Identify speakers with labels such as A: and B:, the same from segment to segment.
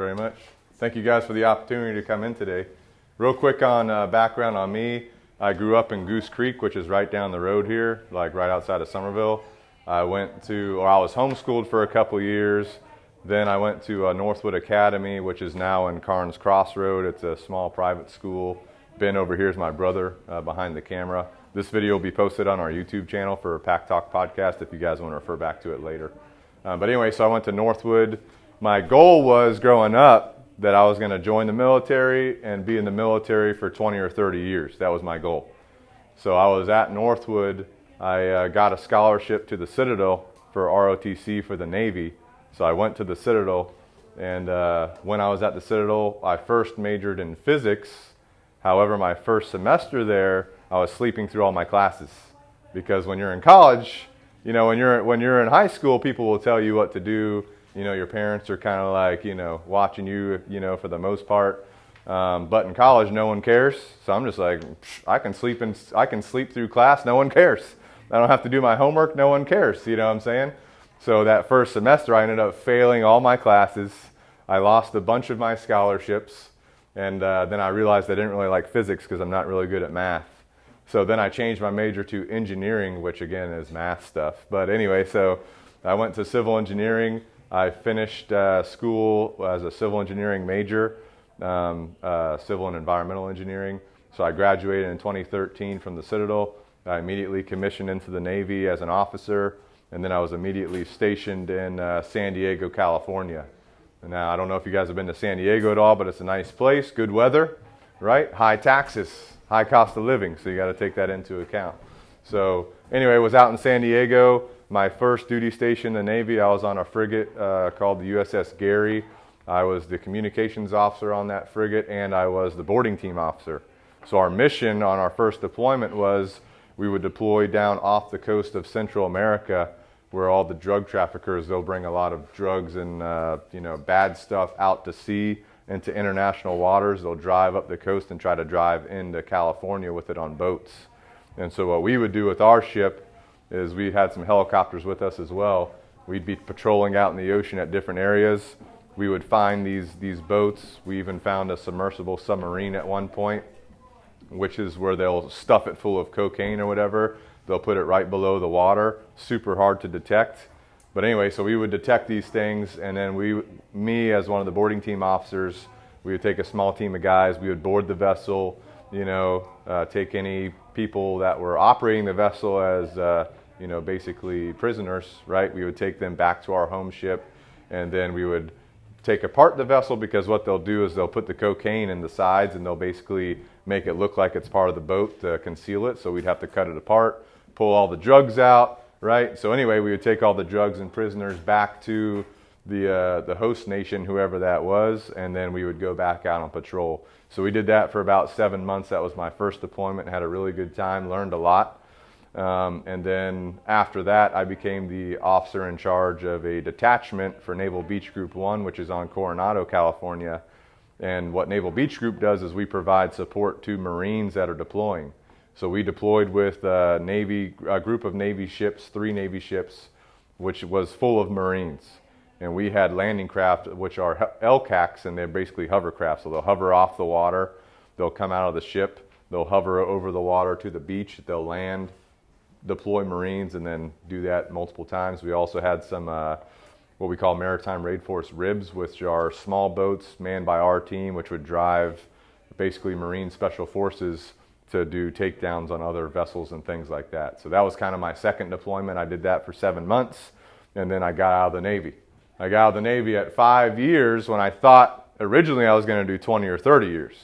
A: very much. Thank you guys for the opportunity to come in today. Real quick on background on me. I grew up in Goose Creek, which is right down the road here, like right outside of Somerville. I was homeschooled for a couple years. Then I went to Northwood Academy, which is now in Carnes Crossroad. It's a small private school. Ben over here is my brother behind the camera. This video will be posted on our YouTube channel for Pack Talk Podcast if you guys want to refer back to it later. But anyway, so I went to Northwood. My goal was growing up that I was going to join the military and be in the military for 20 or 30 years. That was my goal. So I was at Northwood. I got a scholarship to the Citadel for ROTC for the Navy. So I went to the Citadel, and when I was at the Citadel, I first majored in physics. However, my first semester there, I was sleeping through all my classes. Because when you're in college, you know, when you're in high school, people will tell you what to do. You know, your parents are kind of like, you know, watching you, you know, for the most part. But in college, no one cares. So I'm just like, I can sleep through class. No one cares. I don't have to do my homework. No one cares. You know what I'm saying? So that first semester, I ended up failing all my classes. I lost a bunch of my scholarships. And then I realized I didn't really like physics because I'm not really good at math. So then I changed my major to engineering, which again is math stuff. But anyway, so I went to civil engineering. I finished school as a civil engineering major, civil and environmental engineering. So I graduated in 2013 from the Citadel. I immediately commissioned into the Navy as an officer, and then I was immediately stationed in San Diego, California. And now, I don't know if you guys have been to San Diego at all, but it's a nice place, good weather, right? High taxes, high cost of living, so you got to take that into account. So anyway, I was out in San Diego. My first duty station in the Navy, I was on a frigate called the USS Gary. I was the communications officer on that frigate, and I was the boarding team officer. So our mission on our first deployment was we would deploy down off the coast of Central America, where all the drug traffickers, they'll bring a lot of drugs and bad stuff out to sea into international waters. They'll drive up the coast and try to drive into California with it on boats. And so what we would do with our ship is we had some helicopters with us as well. We'd be patrolling out in the ocean at different areas. We would find these boats. We even found a submersible submarine at one point, which is where they'll stuff it full of cocaine or whatever. They'll put it right below the water, super hard to detect. But anyway, so we would detect these things, and then me as one of the boarding team officers, we would take a small team of guys, we would board the vessel, take any people that were operating the vessel as basically prisoners, right? We would take them back to our home ship, and then we would take apart the vessel, because what they'll do is they'll put the cocaine in the sides and they'll basically make it look like it's part of the boat to conceal it. So we'd have to cut it apart, pull all the drugs out, right? So anyway, we would take all the drugs and prisoners back to the host nation, whoever that was, and then we would go back out on patrol. So we did that for about 7 months. That was my first deployment. Had a really good time, learned a lot. And then after that, I became the officer in charge of a detachment for Naval Beach Group 1, which is on Coronado, California. And what Naval Beach Group does is we provide support to Marines that are deploying. So we deployed with a group of Navy ships, 3 Navy ships, which was full of Marines. And we had landing craft, which are LCACs, and they're basically hovercraft. So they'll hover off the water, they'll come out of the ship, they'll hover over the water to the beach, they'll land, deploy Marines, and then do that multiple times. We also had some what we call Maritime Raid Force RIBs, which are small boats manned by our team, which would drive basically Marine Special Forces to do takedowns on other vessels and things like that. So that was kind of my second deployment. I did that for 7 months, and then I got out of the Navy. I got out of the Navy at 5 years when I thought originally I was going to do 20 or 30 years.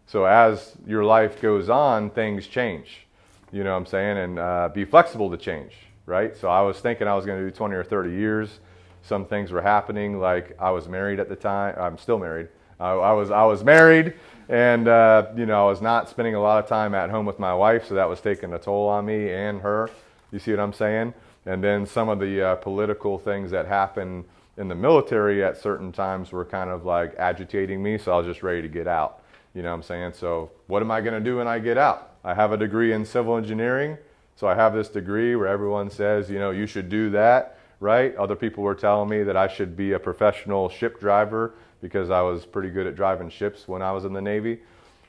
A: So as your life goes on, things change. You know what I'm saying? And be flexible to change, right? So I was thinking I was going to do 20 or 30 years. Some things were happening, like I was married at the time. I'm still married. I was married, and I was not spending a lot of time at home with my wife, so that was taking a toll on me and her. You see what I'm saying? And then some of the political things that happen in the military at certain times were kind of like agitating me, so I was just ready to get out. You know what I'm saying? So what am I going to do when I get out? I have a degree in civil engineering, so I have this degree where everyone says, you should do that, right? Other people were telling me that I should be a professional ship driver because I was pretty good at driving ships when I was in the Navy.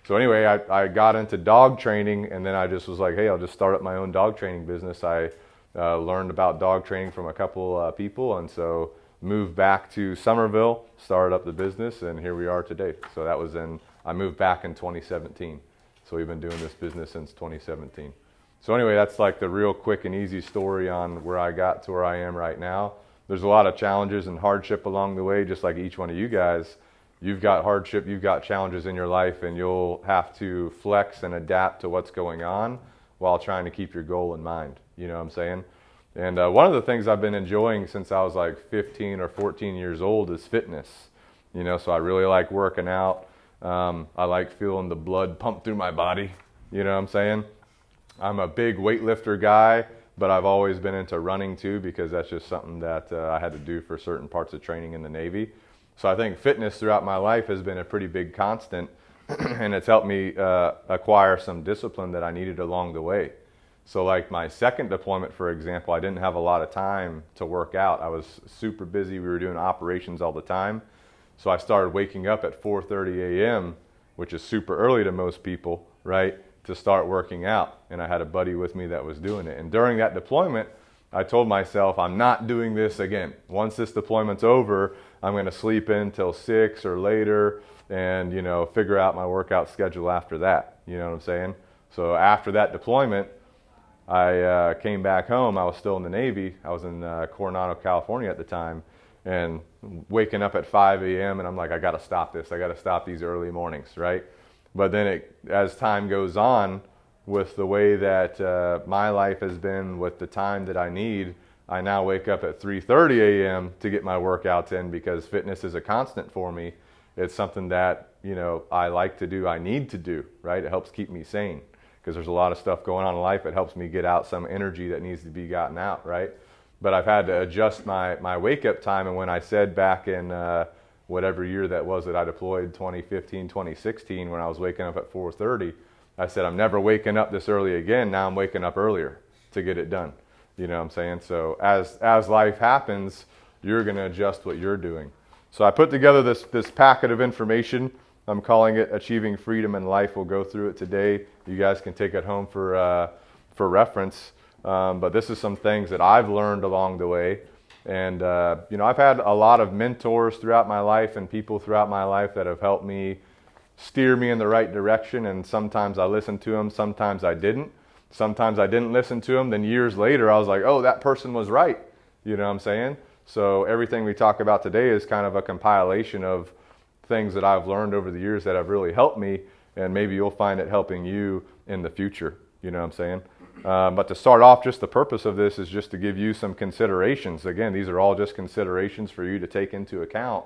A: So anyway, I got into dog training, and then I just was like, hey, I'll just start up my own dog training business. I learned about dog training from a couple people, and so moved back to Somerville, started up the business, and here we are today. So I moved back in 2017. So we've been doing this business since 2017. So anyway, that's like the real quick and easy story on where I got to where I am right now. There's a lot of challenges and hardship along the way, just like each one of you guys. You've got hardship, you've got challenges in your life, and you'll have to flex and adapt to what's going on while trying to keep your goal in mind. You know what I'm saying? And one of the things I've been enjoying since I was like 15 or 14 years old is fitness. You know, so I really like working out. I like feeling the blood pump through my body. You know what I'm saying? I'm a big weightlifter guy, but I've always been into running too, because that's just something that I had to do for certain parts of training in the Navy. So I think fitness throughout my life has been a pretty big constant, and it's helped me acquire some discipline that I needed along the way. So like my second deployment, for example, I didn't have a lot of time to work out. I was super busy. We were doing operations all the time. So I started waking up at 4:30 a.m., which is super early to most people, right, to start working out. And I had a buddy with me that was doing it. And during that deployment, I told myself, I'm not doing this again. Once this deployment's over, I'm going to sleep in till 6 or later and, you know, figure out my workout schedule after that. You know what I'm saying? So after that deployment, I came back home. I was still in the Navy. I was in Coronado, California at the time, and waking up at 5 a.m. and I'm like, I got to stop this. I got to stop these early mornings, right? But then as time goes on, with the way that my life has been, with the time that I need, I now wake up at 3:30 a.m. to get my workouts in, because fitness is a constant for me. It's something that, you know, I like to do, I need to do, right? It helps keep me sane, because there's a lot of stuff going on in life. It helps me get out some energy that needs to be gotten out, right? But I've had to adjust my wake-up time, and when I said back in whatever year that was that I deployed, 2015, 2016, when I was waking up at 4:30, I said, I'm never waking up this early again. Now I'm waking up earlier to get it done. You know what I'm saying? So as life happens, you're going to adjust what you're doing. So I put together this packet of information. I'm calling it Achieving Freedom in Life. We'll go through it today. You guys can take it home for reference. But this is some things that I've learned along the way. And, you know, I've had a lot of mentors throughout my life and people throughout my life that have helped me steer me in the right direction. And sometimes I listened to them, sometimes I didn't. Sometimes I didn't listen to them. Then years later, I was like, oh, that person was right. You know what I'm saying? So everything we talk about today is kind of a compilation of things that I've learned over the years that have really helped me. And maybe you'll find it helping you in the future. You know what I'm saying? But to start off, just the purpose of this is just to give you some considerations. Again, these are all just considerations for you to take into account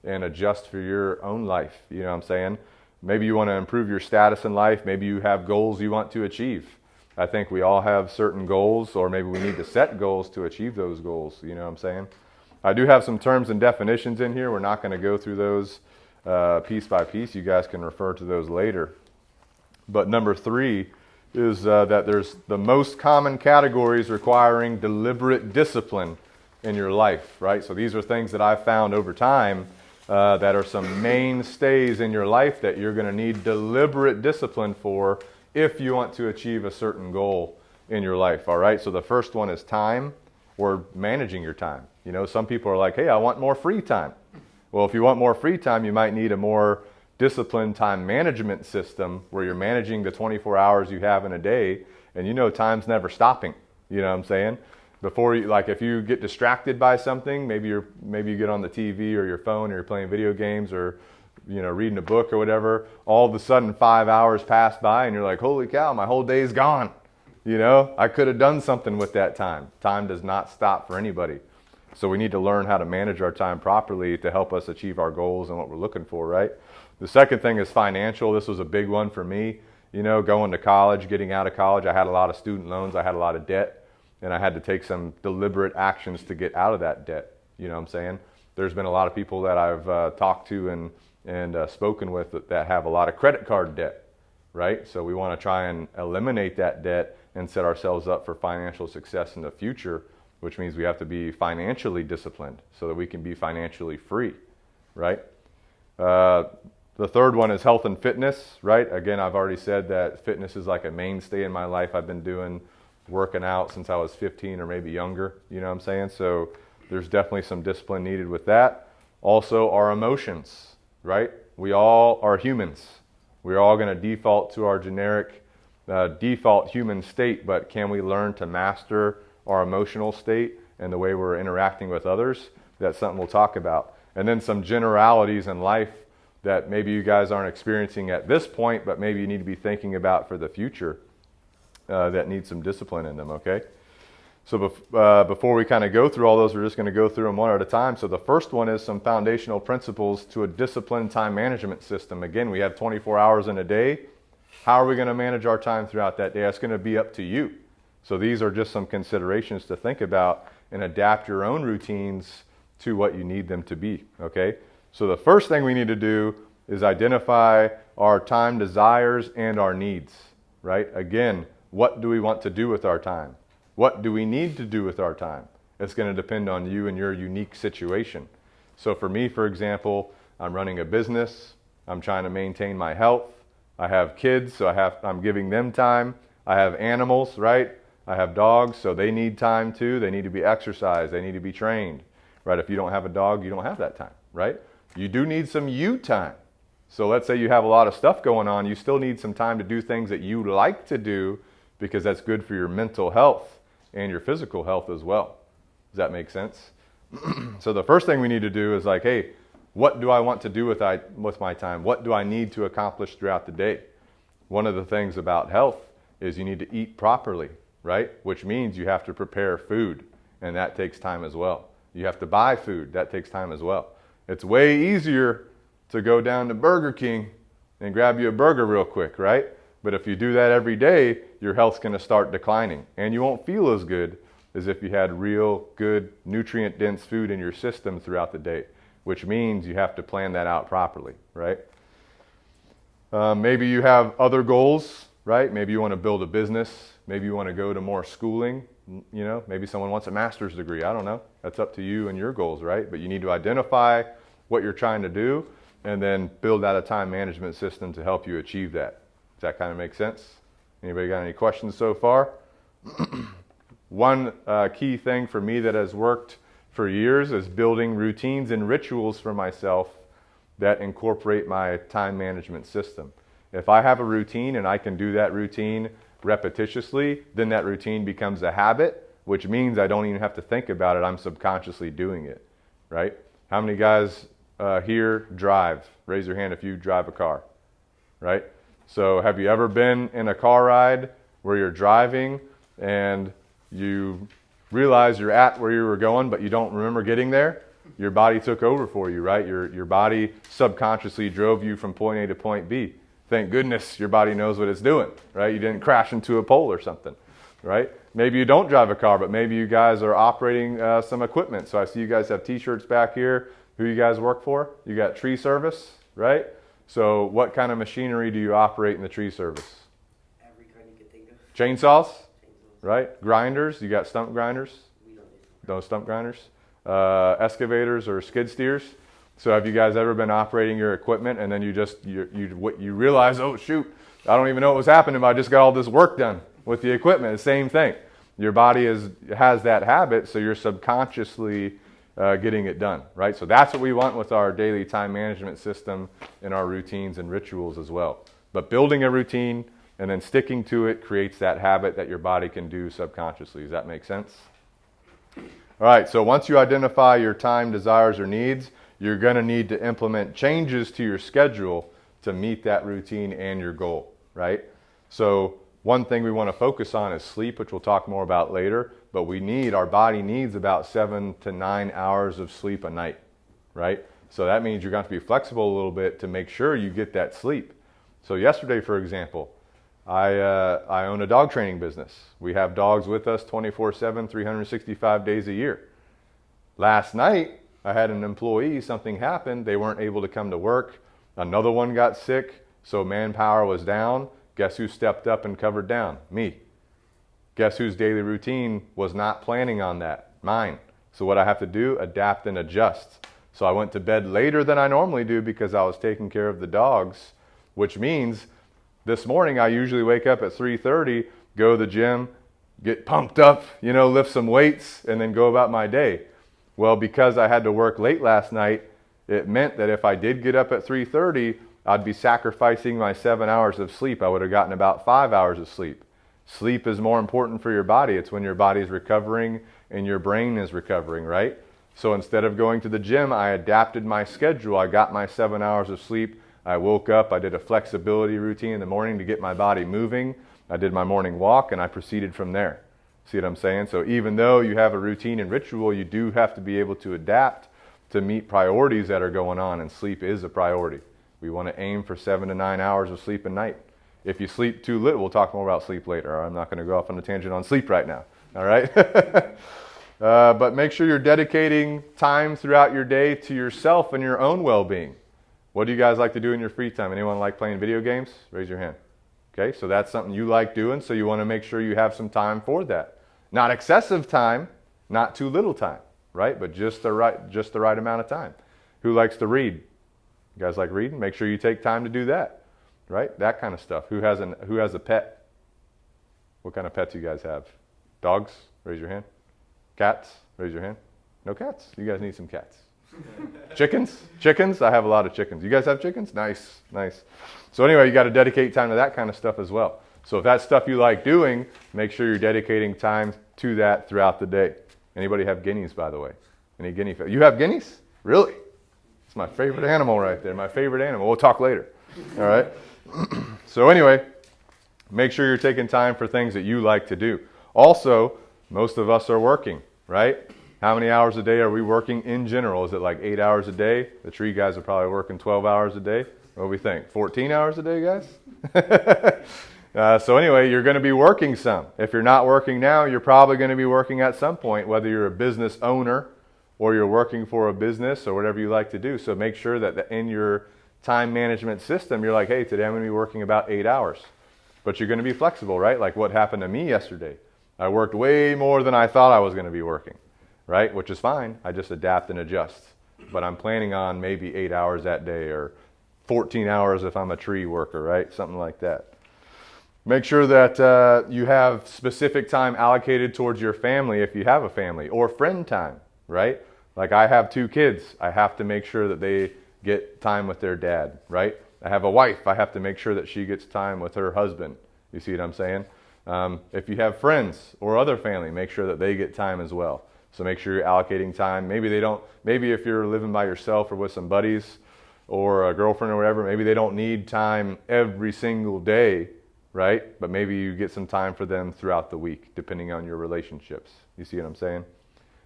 A: and adjust for your own life. You know what I'm saying? Maybe you want to improve your status in life. Maybe you have goals you want to achieve. I think we all have certain goals, or maybe we need to set goals to achieve those goals. You know what I'm saying? I do have some terms and definitions in here. We're not going to go through those piece by piece. You guys can refer to those later. But number 3 is that there's the most common categories requiring deliberate discipline in your life, right? So these are things that I've found over time that are some mainstays in your life that you're going to need deliberate discipline for if you want to achieve a certain goal in your life, all right? So the first one is time, or managing your time. You know, some people are like, hey, I want more free time. Well, if you want more free time, you might need a more disciplined time management system where you're managing the 24 hours you have in a day, and you know time's never stopping. You know what I'm saying? Before you, like, if you get distracted by something, maybe you get on the TV or your phone, or you're playing video games, or you know, reading a book or whatever, all of a sudden 5 hours pass by and you're like, holy cow, my whole day's gone. You know, I could have done something with that time. Time does not stop for anybody. So we need to learn how to manage our time properly to help us achieve our goals and what we're looking for, right? The second thing is financial. This was a big one for me. You know, going to college, getting out of college, I had a lot of student loans, I had a lot of debt, and I had to take some deliberate actions to get out of that debt. You know what I'm saying? There's been a lot of people that I've talked to and spoken with that have a lot of credit card debt, right? So we want to try and eliminate that debt and set ourselves up for financial success in the future, which means we have to be financially disciplined so that we can be financially free, right? The third one is health and fitness, right? Again, I've already said that fitness is like a mainstay in my life. I've been working out since I was 15 or maybe younger, you know what I'm saying? So there's definitely some discipline needed with that. Also, our emotions, right? We all are humans. We're all going to default to our generic default human state, but can we learn to master our emotional state and the way we're interacting with others? That's something we'll talk about. And then some generalities in life that maybe you guys aren't experiencing at this point, but maybe you need to be thinking about for the future that need some discipline in them, okay? So before we kind of go through all those, we're just going to go through them one at a time. So the first one is some foundational principles to a disciplined time management system. Again, we have 24 hours in a day. How are we going to manage our time throughout that day? That's going to be up to you. So these are just some considerations to think about and adapt your own routines to what you need them to be, okay? So the first thing we need to do is identify our time desires and our needs, right? Again, what do we want to do with our time? What do we need to do with our time? It's going to depend on you and your unique situation. So for me, for example, I'm running a business. I'm trying to maintain my health. I have kids, so I'm giving them time. I have animals, right? I have dogs, so they need time too. They need to be exercised. They need to be trained, right? If you don't have a dog, you don't have that time, right? You do need some you time. So let's say you have a lot of stuff going on. You still need some time to do things that you like to do because that's good for your mental health and your physical health as well. Does that make sense? So the first thing we need to do is like, hey, what do I want to do with my time? What do I need to accomplish throughout the day? One of the things about health is you need to eat properly, right? Which means you have to prepare food, and that takes time as well. You have to buy food. That takes time as well. It's way easier to go down to Burger King and grab you a burger real quick, right? But if you do that every day, your health's going to start declining, and you won't feel as good as if you had real good nutrient-dense food in your system throughout the day, which means you have to plan that out properly, right? Maybe you have other goals, right? Maybe you want to build a business. Maybe you want to go to more schooling. You know, maybe someone wants a master's degree. I don't know. That's up to you and your goals, right? But you need to identify what you're trying to do and then build out a time management system to help you achieve that. Does that kind of make sense? Anybody got any questions so far? One key thing for me that has worked for years is building routines and rituals for myself that incorporate my time management system. If I have a routine and I can do that routine repetitiously, then that routine becomes a habit, which means I don't even have to think about it. I'm subconsciously doing it, right? How many guys here drive? Raise your hand if you drive a car, right? So have you ever been in a car ride where you're driving and you realize you're at where you were going, but you don't remember getting there? Your body took over for you, right? Your body subconsciously drove you from point A to point B. Thank goodness your body knows what it's doing, right? You didn't crash into a pole or something, right? Maybe you don't drive a car, but maybe you guys are operating some equipment. So I see you guys have t-shirts back here. Who you guys work for? You got tree service, right? So what kind of machinery do you operate in the tree service?
B: Every kind you can think of.
A: Chainsaws, right? Grinders, you got stump grinders?
B: We don't do
A: No stump grinders? Excavators or skid steers? So have you guys ever been operating your equipment and then you realize, oh shoot, I don't even know what was happening, but I just got all this work done with the equipment. The same thing. Your body has that habit, so you're subconsciously getting it done, right? So that's what we want with our daily time management system and our routines and rituals as well. But building a routine and then sticking to it creates that habit that your body can do subconsciously. Does that make sense? All right, so once you identify your time desires or needs, you're going to need to implement changes to your schedule to meet that routine and your goal, right? So one thing we want to focus on is sleep, which we'll talk more about later, but our body needs about 7 to 9 hours of sleep a night, right? So that means you're going to have to be flexible a little bit to make sure you get that sleep. So yesterday, for example, I own a dog training business. We have dogs with us 24/7, 365 days a year. Last night, I had an employee, something happened, they weren't able to come to work. Another one got sick, so manpower was down. Guess who stepped up and covered down? Me. Guess whose daily routine was not planning on that? Mine. So what I have to do, adapt and adjust. So I went to bed later than I normally do because I was taking care of the dogs, which means this morning I usually wake up at 3:30, go to the gym, get pumped up, lift some weights, and then go about my day. Well, because I had to work late last night, it meant that if I did get up at 3:30, I'd be sacrificing my 7 hours of sleep. I would have gotten about 5 hours of sleep. Sleep is more important for your body. It's when your body is recovering and your brain is recovering, right? So instead of going to the gym, I adapted my schedule. I got my 7 hours of sleep. I woke up. I did a flexibility routine in the morning to get my body moving. I did my morning walk, and I proceeded from there. See what I'm saying? So even though you have a routine and ritual, you do have to be able to adapt to meet priorities that are going on, and sleep is a priority. We want to aim for 7 to 9 hours of sleep a night. If you sleep too little, we'll talk more about sleep later. I'm not going to go off on a tangent on sleep right now. All right? But make sure you're dedicating time throughout your day to yourself and your own well-being. What do you guys like to do in your free time? Anyone like playing video games? Raise your hand. Okay, so that's something you like doing, so you want to make sure you have some time for that. Not excessive time, not too little time, right? But just the right amount of time. Who likes to read? You guys like reading? Make sure you take time to do that, right? That kind of stuff. Who has a pet? What kind of pets do you guys have? Dogs? Raise your hand. Cats? Raise your hand. No cats? You guys need some cats. Chickens? Chickens? I have a lot of chickens. You guys have chickens? Nice, nice. So anyway, you got to dedicate time to that kind of stuff as well. So if that's stuff you like doing, make sure you're dedicating time to that throughout the day. Anybody have guineas, by the way? Any guinea fish? You have guineas? Really? It's my favorite animal right there. My favorite animal. We'll talk later. All right? So anyway, make sure you're taking time for things that you like to do. Also, most of us are working, right? How many hours a day are we working in general? Is it like 8 hours a day? The tree guys are probably working 12 hours a day. What do we think? 14 hours a day, guys? So anyway, you're going to be working some. If you're not working now, you're probably going to be working at some point, whether you're a business owner or you're working for a business or whatever you like to do. So make sure that in your time management system, you're like, hey, today I'm going to be working about 8 hours. But you're going to be flexible, right? Like what happened to me yesterday. I worked way more than I thought I was going to be working, right? Which is fine. I just adapt and adjust. But I'm planning on maybe 8 hours that day or 14 hours if I'm a tree worker, right? Something like that. Make sure that you have specific time allocated towards your family if you have a family, or friend time, right? Like I have 2 kids. I have to make sure that they get time with their dad, right? I have a wife. I have to make sure that she gets time with her husband. You see what I'm saying? If you have friends or other family, make sure that they get time as well. So make sure you're allocating time. Maybe if you're living by yourself or with some buddies or a girlfriend or whatever, maybe they don't need time every single day, right? But maybe you get some time for them throughout the week, depending on your relationships. You see what I'm saying?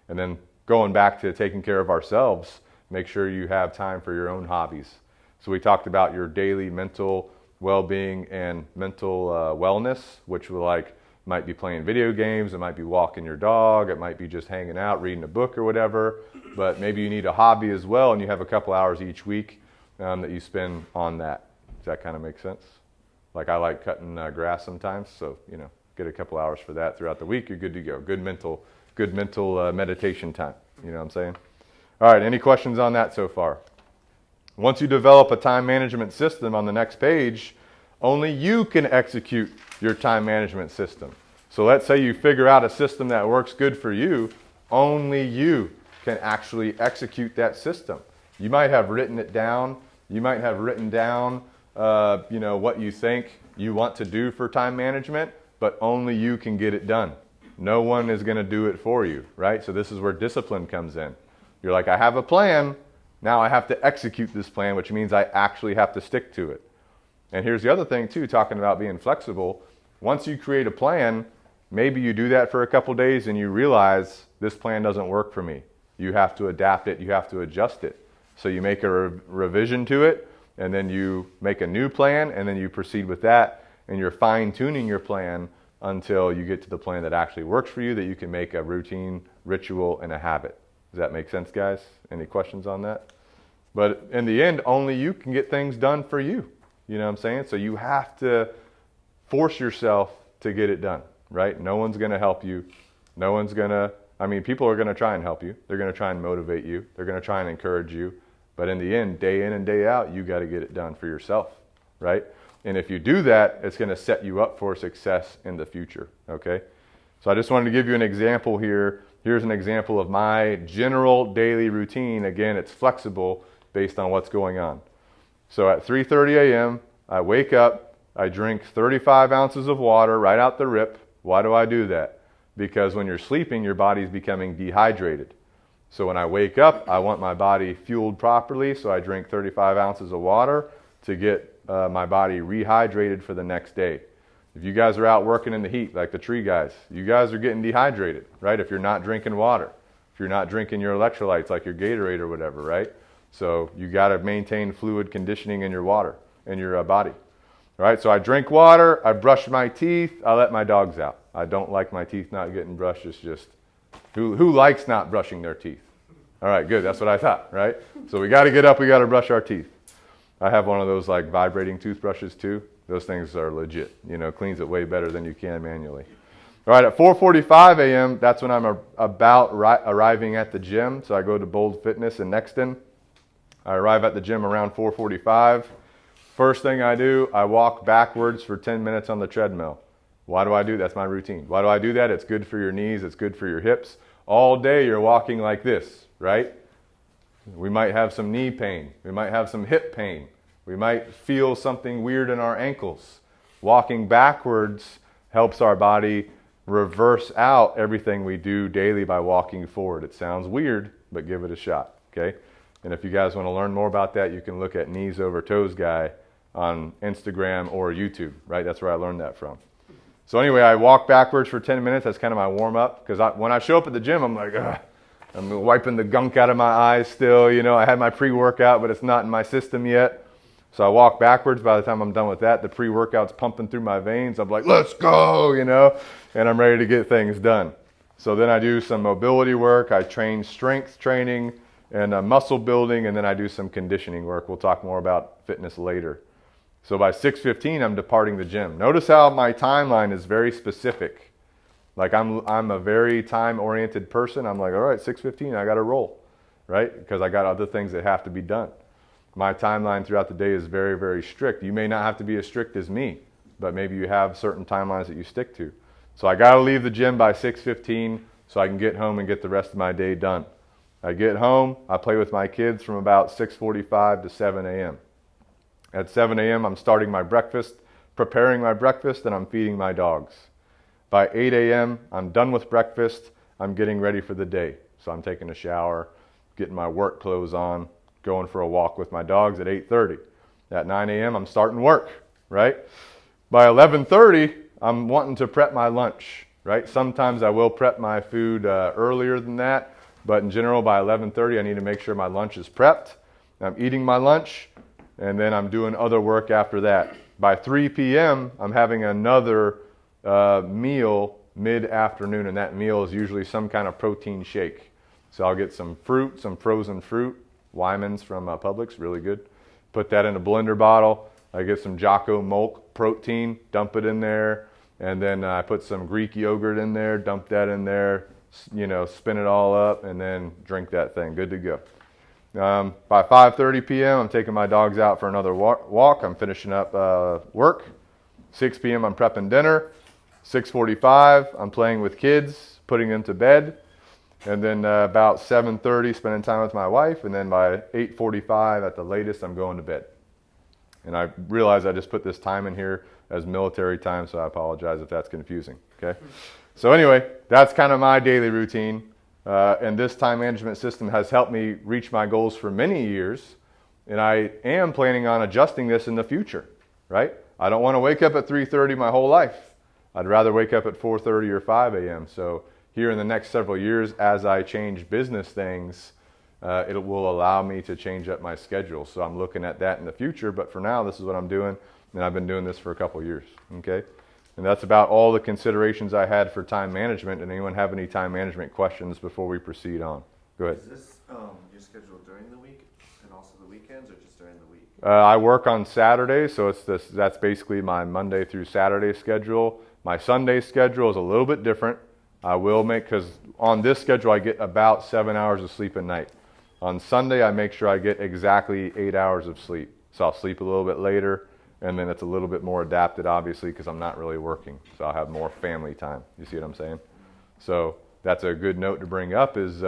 A: And then going back to taking care of ourselves, make sure you have time for your own hobbies. So we talked about your daily mental well-being and mental wellness, which might be playing video games, it might be walking your dog, it might be just hanging out, reading a book or whatever. But maybe you need a hobby as well, and you have a couple hours each week that you spend on that. Does that kind of make sense? Like I like cutting grass sometimes, so get a couple hours for that throughout the week. You're good to go. Good mental meditation time. You know what I'm saying? All right. Any questions on that so far? Once you develop a time management system on the next page, only you can execute your time management system. So let's say you figure out a system that works good for you. Only you can actually execute that system. You might have written it down. You might have written down what you think you want to do for time management, but only you can get it done. No one is going to do it for you, right? So this is where discipline comes in. You're like, I have a plan. Now I have to execute this plan, which means I actually have to stick to it. And here's the other thing too, talking about being flexible. Once you create a plan, maybe you do that for a couple days and you realize this plan doesn't work for me. You have to adapt it. You have to adjust it. So you make a revision to it, and then you make a new plan, and then you proceed with that, and you're fine-tuning your plan until you get to the plan that actually works for you, that you can make a routine, ritual, and a habit. Does that make sense, guys? Any questions on that? But in the end, only you can get things done for you. You know what I'm saying? So you have to force yourself to get it done, right? No one's going to help you. No one's going to I mean, people are going to try and help you. They're going to try and motivate you. They're going to try and encourage you. But in the end, day in and day out, you got to get it done for yourself, right? And if you do that, it's going to set you up for success in the future, okay? So I just wanted to give you an example here. Here's an example of my general daily routine. Again, it's flexible based on what's going on. So at 3:30 a.m., I wake up, I drink 35 ounces of water right out the rip. Why do I do that? Because when you're sleeping, your body's becoming dehydrated. So when I wake up, I want my body fueled properly, so I drink 35 ounces of water to get my body rehydrated for the next day. If you guys are out working in the heat, like the tree guys, you guys are getting dehydrated, right? If you're not drinking water, if you're not drinking your electrolytes like your Gatorade or whatever, right? So you got to maintain fluid conditioning in your water, in your body. All right, so I drink water, I brush my teeth, I let my dogs out. I don't like my teeth not getting brushed. It's just, who likes not brushing their teeth? All right, good, that's what I thought, right? So we got to get up, we got to brush our teeth. I have one of those like vibrating toothbrushes too. Those things are legit, cleans it way better than you can manually. All right, at 4:45 a.m., that's when I'm about arriving at the gym. So I go to Bold Fitness in Nexton. I arrive at the gym around 4:45. First thing I do, I walk backwards for 10 minutes on the treadmill. Why do I do that? That's my routine. Why do I do that? It's good for your knees. It's good for your hips. All day you're walking like this, right? We might have some knee pain. We might have some hip pain. We might feel something weird in our ankles. Walking backwards helps our body reverse out everything we do daily by walking forward. It sounds weird, but give it a shot, okay? And if you guys want to learn more about that, you can look at Knees Over Toes Guy on Instagram or YouTube, right? That's where I learned that from. So anyway, I walk backwards for 10 minutes. That's kind of my warm-up, because when I show up at the gym, I'm like, ugh. I'm wiping the gunk out of my eyes still. I had my pre-workout, but it's not in my system yet. So I walk backwards. By the time I'm done with that, the pre-workout's pumping through my veins. I'm like, let's go, and I'm ready to get things done. So then I do some mobility work. I train strength training and muscle building, and then I do some conditioning work. We'll talk more about fitness later. So by 6:15, I'm departing the gym. Notice how my timeline is very specific. Like I'm a very time-oriented person. I'm like, all right, 6:15, I got to roll, right? Because I got other things that have to be done. My timeline throughout the day is very, very strict. You may not have to be as strict as me, but maybe you have certain timelines that you stick to. So I got to leave the gym by 6:15 so I can get home and get the rest of my day done. I get home, I play with my kids from about 6:45 to 7 a.m. At 7 a.m., I'm starting my breakfast, preparing my breakfast, and I'm feeding my dogs. By 8 a.m., I'm done with breakfast. I'm getting ready for the day. So I'm taking a shower, getting my work clothes on, going for a walk with my dogs at 8:30. At 9 a.m., I'm starting work, right? By 11:30, I'm wanting to prep my lunch, right? Sometimes I will prep my food earlier than that, but in general, by 11:30, I need to make sure my lunch is prepped. I'm eating my lunch, and then I'm doing other work after that. By 3 p.m., I'm having another meal mid-afternoon, and that meal is usually some kind of protein shake. So I'll get some fruit, some frozen fruit, Wyman's from Publix, really good. Put that in a blender bottle. I get some Jocko milk protein, dump it in there, and then I put some Greek yogurt in there, dump that in there, spin it all up, and then drink that thing. Good to go. By 5:30 p.m., I'm taking my dogs out for another walk. I'm finishing up work. 6 p.m., I'm prepping dinner. 6:45, I'm playing with kids, putting them to bed. And then about 7:30, spending time with my wife. And then by 8:45 at the latest, I'm going to bed. And I realize I just put this time in here as military time, so I apologize if that's confusing, okay? So anyway, that's kind of my daily routine. And this time management system has helped me reach my goals for many years. And I am planning on adjusting this in the future, right? I don't want to wake up at 3:30 my whole life. I'd rather wake up at 4:30 or 5 a.m. So here in the next several years, as I change business things, it will allow me to change up my schedule. So I'm looking at that in the future. But for now, this is what I'm doing. And I've been doing this for a couple years, okay? And that's about all the considerations I had for time management. And anyone have any time management questions before we proceed on? Go ahead.
C: Is this your schedule during the week and also the weekends, or just during the week?
A: I work on Saturdays, so that's basically my Monday through Saturday schedule. My Sunday schedule is a little bit different. I will make, because on this schedule I get about 7 hours of sleep a night. On Sunday I make sure I get exactly 8 hours of sleep. So I'll sleep a little bit later, and then it's a little bit more adapted, obviously, because I'm not really working. So I'll have more family time. You see what I'm saying? So that's a good note to bring up is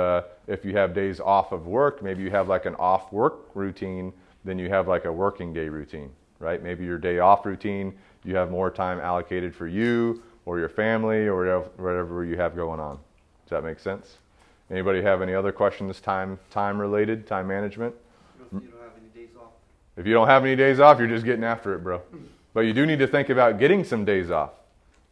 A: if you have days off of work, maybe you have like an off work routine, then you have like a working day routine, right? Maybe your day off routine, you have more time allocated for you or your family or whatever you have going on. Does that make sense? Anybody have any other questions, time related, time management?
B: You don't have any days off.
A: If you don't have any days off, you're just getting after it, bro. But you do need to think about getting some days off.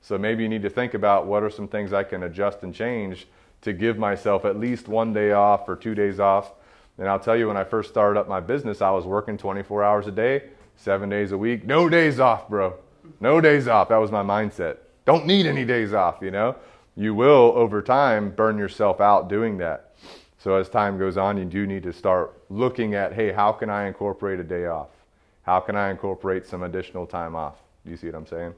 A: So maybe you need to think about what are some things I can adjust and change to give myself at least 1 day off or 2 days off. And I'll tell you, when I first started up my business, I was working 24 hours a day, 7 days a week. No days off, bro. No days off. That was my mindset. Don't need any days off, you know. You will, over time, burn yourself out doing that. So as time goes on, you do need to start looking at, hey, how can I incorporate a day off? How can I incorporate some additional time off? Do you see what I'm saying?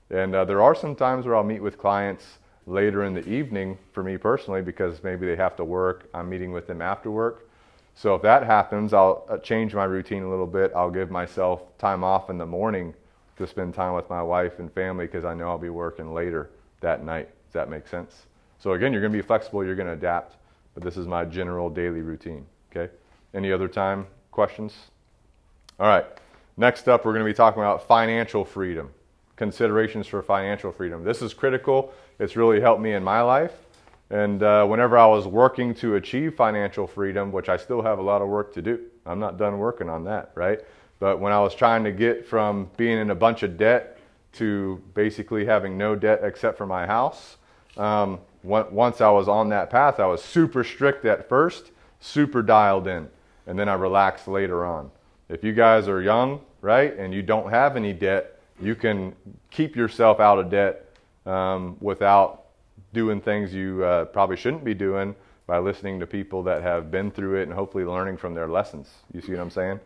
A: And there are some times where I'll meet with clients later in the evening for me personally because maybe they have to work. I'm meeting with them after work. So if that happens, I'll change my routine a little bit. I'll give myself time off in the morning to spend time with my wife and family because I know I'll be working later that night. Does that make sense? So again, you're going to be flexible. You're going to adapt. But this is my general daily routine. Okay? Any other time questions? All right. Next up, we're going to be talking about financial freedom. Considerations for financial freedom. This is critical. It's really helped me in my life. And whenever I was working to achieve financial freedom, which I still have a lot of work to do, I'm not done working on that, right? But when I was trying to get from being in a bunch of debt to basically having no debt except for my house, once I was on that path, I was super strict at first, super dialed in, and then I relaxed later on. If you guys are young, right, and you don't have any debt, you can keep yourself out of debt without doing things you probably shouldn't be doing by listening to people that have been through it and hopefully learning from their lessons. You see what I'm saying?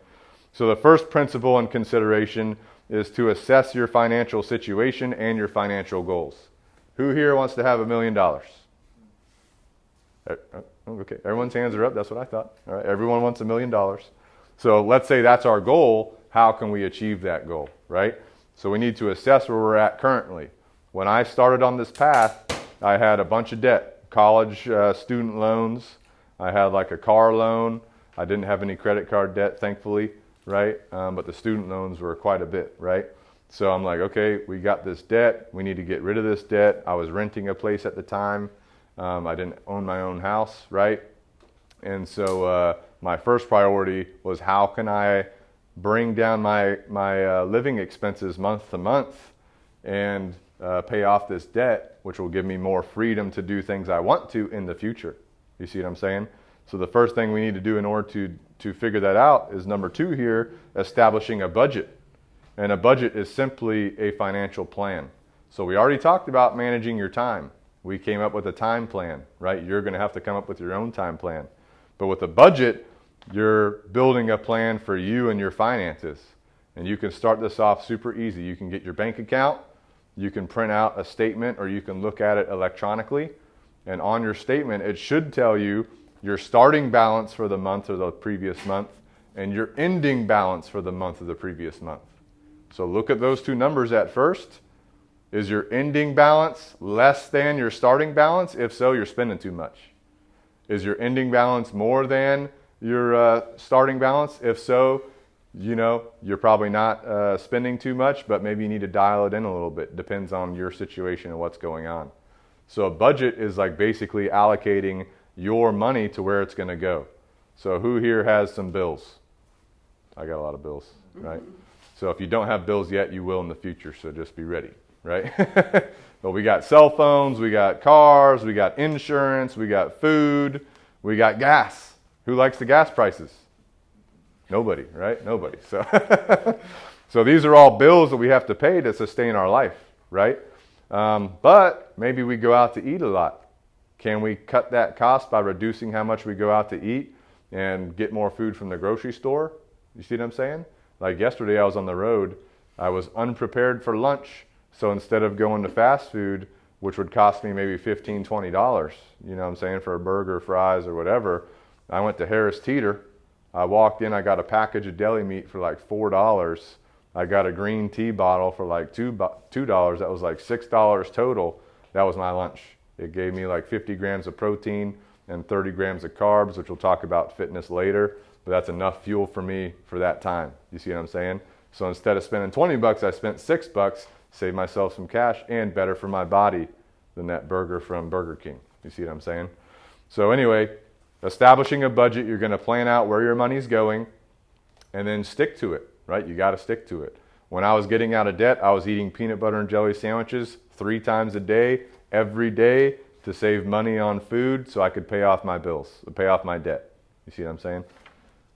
A: So the first principle and consideration is to assess your financial situation and your financial goals. Who here wants to have $1 million? Okay, everyone's hands are up. That's what I thought. All right, everyone wants $1 million. So let's say that's our goal. How can we achieve that goal, right? So we need to assess where we're at currently. When I started on this path, I had a bunch of debt, college student loans. I had like a car loan. I didn't have any credit card debt, thankfully, right? But the student loans were quite a bit, right? So I'm like, okay, we got this debt. We need to get rid of this debt. I was renting a place at the time. I didn't own my own house, right? And so my first priority was how can I bring down my living expenses month to month and pay off this debt, which will give me more freedom to do things I want to in the future. You see what I'm saying? So the first thing we need to do in order to figure that out is number 2 here, establishing a budget. And a budget is simply a financial plan. So we already talked about managing your time. We came up with a time plan, right? You're going to have to come up with your own time plan. But with a budget, you're building a plan for you and your finances. And you can start this off super easy. You can get your bank account, you can print out a statement, or you can look at it electronically. And on your statement, it should tell you your starting balance for the month or the previous month and your ending balance for the month of the previous month. So look at those 2 numbers at first. Is your ending balance less than your starting balance? If so, you're spending too much. Is your ending balance more than your starting balance? If so, you know, you're probably not spending too much, but maybe you need to dial it in a little bit. Depends on your situation and what's going on. So a budget is like basically allocating your money to where it's going to go. So who here has some bills? I got a lot of bills, right? So if you don't have bills yet, you will in the future, so just be ready, right? But we got cell phones, we got cars, we got insurance, we got food, we got gas. Who likes the gas prices? Nobody, right? Nobody. So these are all bills that we have to pay to sustain our life, right? But maybe we go out to eat a lot. Can we cut that cost by reducing how much we go out to eat and get more food from the grocery store? You see what I'm saying? Like yesterday I was on the road. I was unprepared for lunch. So instead of going to fast food, which would cost me maybe $15, $20, you know what I'm saying, for a burger, fries, or whatever. I went to Harris Teeter. I walked in, I got a package of deli meat for like $4. I got a green tea bottle for like $2. That was like $6 total. That was my lunch. It gave me like 50 grams of protein and 30 grams of carbs, which we'll talk about fitness later. But that's enough fuel for me for that time. You see what I'm saying? So instead of spending 20 bucks, I spent $6, saved myself some cash, and better for my body than that burger from Burger King. You see what I'm saying? So anyway, establishing a budget, you're going to plan out where your money's going and then stick to it, right? You got to stick to it. When I was getting out of debt, I was eating peanut butter and jelly sandwiches 3 times a day, every day, to save money on food so I could pay off my bills, pay off my debt. You see what I'm saying?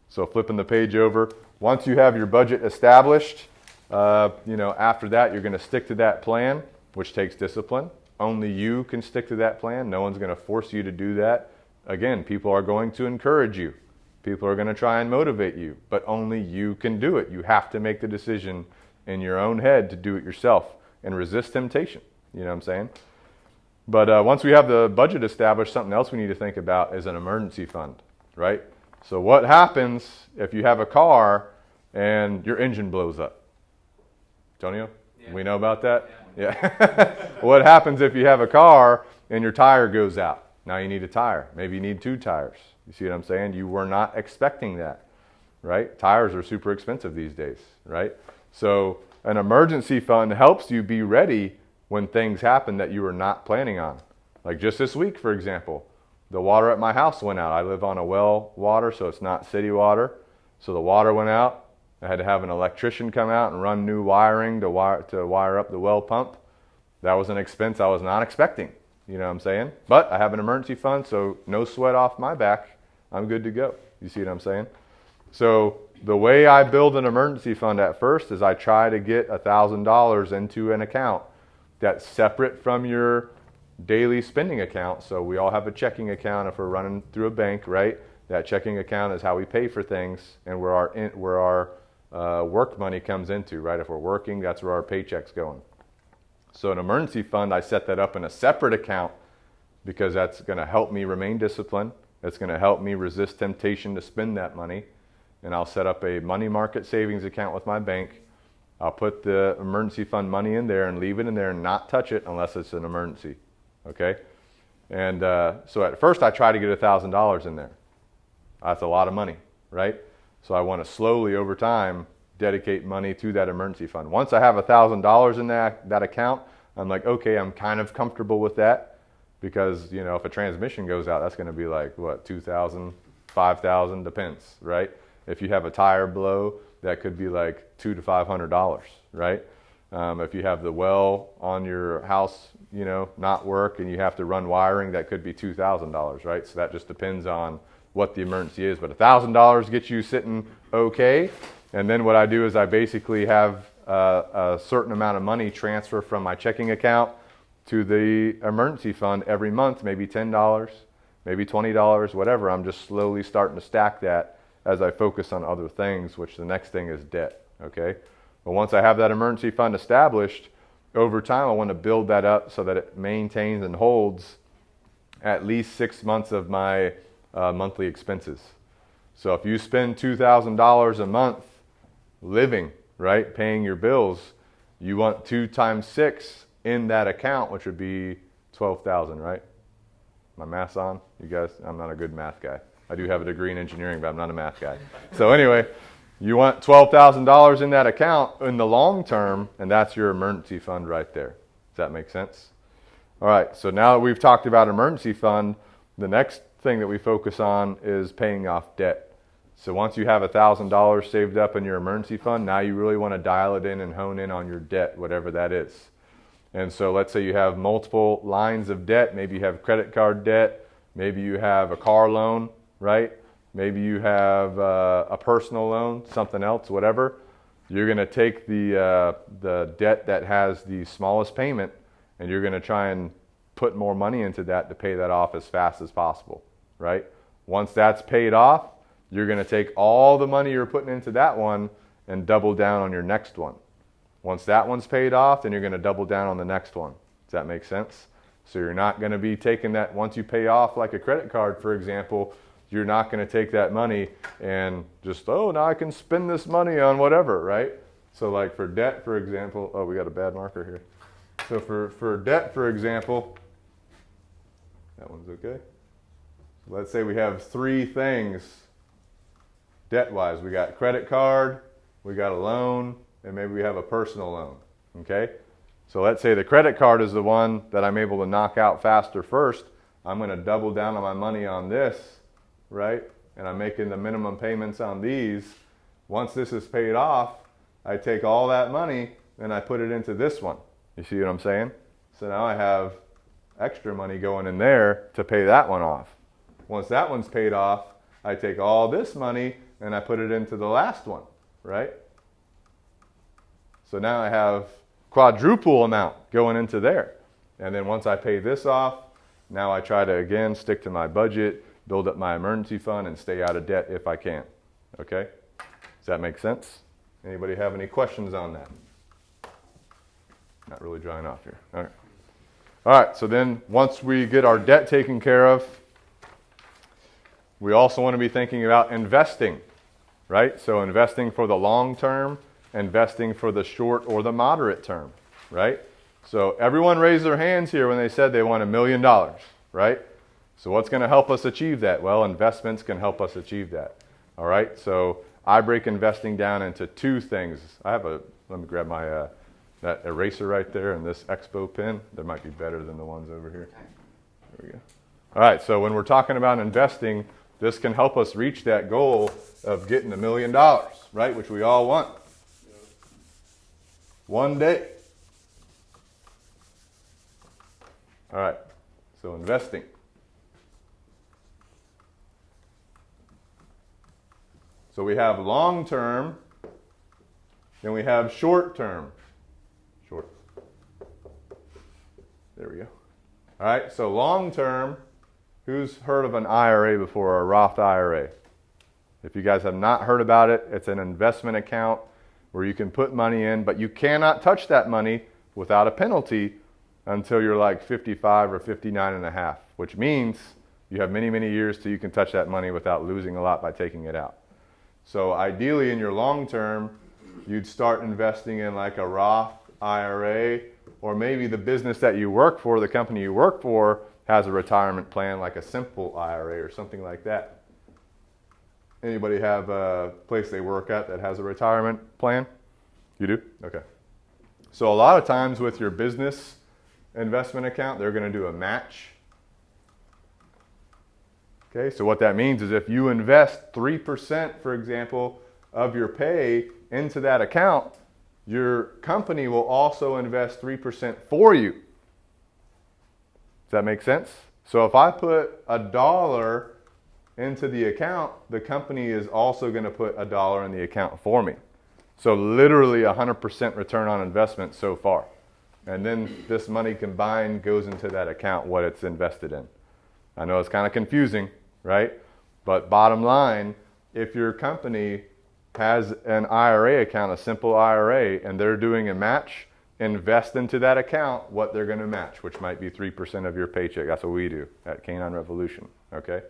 A: So flipping the page over, once you have your budget established, after that, you're going to stick to that plan, which takes discipline. Only you can stick to that plan. No one's going to force you to do that. Again, people are going to encourage you. People are going to try and motivate you, but only you can do it. You have to make the decision in your own head to do it yourself and resist temptation. You know what I'm saying? But once we have the budget established, something else we need to think about is an emergency fund, right? So what happens if you have a car and your engine blows up? Antonio, we know about that? Yeah. What happens if you have a car and your tire goes out? Now you need a tire. Maybe you need 2 tires. You see what I'm saying? You were not expecting that, right? Tires are super expensive these days, right? So an emergency fund helps you be ready when things happen that you were not planning on. Like just this week, for example, the water at my house went out. I live on a well water, so it's not city water. So the water went out. I had to have an electrician come out and run new wiring to wire up the well pump. That was an expense I was not expecting. You know what I'm saying? But I have an emergency fund, so no sweat off my back. I'm good to go. You see what I'm saying? So the way I build an emergency fund at first is I try to get $1,000 into an account that's separate from your daily spending account. So we all have a checking account if we're running through a bank, right? That checking account is how we pay for things and where our work money comes into, right? If we're working, that's where our paycheck's going. So an emergency fund, I set that up in a separate account because that's going to help me remain disciplined. It's going to help me resist temptation to spend that money. And I'll set up a money market savings account with my bank. I'll put the emergency fund money in there and leave it in there and not touch it unless it's an emergency, okay? And so at first I try to get $1,000 in there. That's a lot of money, right? So I want to slowly over time dedicate money to that emergency fund. Once I have $1,000 in that account, I'm like, okay, I'm kind of comfortable with that because, if a transmission goes out, that's going to be like, what, $2,000, $5,000, depends, right? If you have a tire blow, that could be like $200 to $500, right? If you have the well on your house, not work and you have to run wiring, that could be $2,000, right? So that just depends on what the emergency is. But $1,000 gets you sitting okay. And then what I do is I basically have a certain amount of money transfer from my checking account to the emergency fund every month, maybe $10, maybe $20, whatever. I'm just slowly starting to stack that as I focus on other things, which the next thing is debt, okay? But once I have that emergency fund established, over time I want to build that up so that it maintains and holds at least 6 months of my monthly expenses. So if you spend $2,000 a month living, right, paying your bills, you want 2 times 6 in that account, which would be 12,000, right? My math's on? You guys, I'm not a good math guy. I do have a degree in engineering, but I'm not a math guy. So anyway, you want $12,000 in that account in the long term, and that's your emergency fund right there. Does that make sense? All right, so now that we've talked about emergency fund, the next thing that we focus on is paying off debt. So once you have $1,000 saved up in your emergency fund, now you really want to dial it in and hone in on your debt, whatever that is. And so let's say you have multiple lines of debt. Maybe you have credit card debt. Maybe you have a car loan, right? Maybe you have a personal loan, something else, whatever. You're going to take the debt that has the smallest payment, and you're going to try and put more money into that to pay that off as fast as possible, right? Once that's paid off, you're going to take all the money you're putting into that one and double down on your next one. Once that one's paid off, then you're going to double down on the next one. Does that make sense? So you're not going to be taking that once you pay off like a credit card, for example. You're not going to take that money and just, oh, now I can spend this money on whatever, right? So like for debt, for example, oh, we got a bad marker here. So for debt, for example, that one's okay. Let's say we have three things debt-wise. We got credit card, we got a loan, and maybe we have a personal loan, okay? So let's say the credit card is the one that I'm able to knock out faster first. I'm going to double down on my money on this, right? And I'm making the minimum payments on these. Once this is paid off, I take all that money and I put it into this one. You see what I'm saying? So now I have extra money going in there to pay that one off. Once that one's paid off, I take all this money and I put it into the last one, right? So now I have quadruple amount going into there. And then once I pay this off, now I try to again stick to my budget, build up my emergency fund, and stay out of debt if I can. Okay? Does that make sense? Anybody have any questions on that? Not really drying off here. All right. All right, so then once we get our debt taken care of, we also want to be thinking about investing, right? So investing for the long term, investing for the short or the moderate term, right? So everyone raised their hands here when they said they want $1 million, right? So what's going to help us achieve that? Well, investments can help us achieve that, all right? So I break investing down into two things. Let me grab my, that eraser right there and this Expo pen. They might be better than the ones over here. There we go. All right, so when we're talking about investing, this can help us reach that goal of getting $1 million, right? Which we all want. One day. All right, so investing. So we have long term, then we have short term. Short. There we go. All right, so long term, who's heard of an IRA before, or a Roth IRA? If you guys have not heard about it, it's an investment account where you can put money in, but you cannot touch that money without a penalty until you're like 55 or 59 and a half, which means you have many, many years till you can touch that money without losing a lot by taking it out. So ideally in your long term, you'd start investing in like a Roth IRA, or maybe the business that you work for, the company you work for, has a retirement plan like a simple IRA or something like that. Anybody have a place they work at that has a retirement plan? You do? Okay. So a lot of times with your business investment account, they're going to do a match. Okay, so what that means is if you invest 3%, for example, of your pay into that account, your company will also invest 3% for you. Does that make sense? So if I put $1 into the account, the company is also going to put $1 in the account for me. So literally 100% return on investment so far. And then this money combined goes into that account, what it's invested in. I know it's kind of confusing, right? But bottom line, if your company has an IRA account, a simple IRA, and they're doing a match, invest into that account what they're going to match, which might be 3% of your paycheck. That's what we do at Canine Revolution, okay?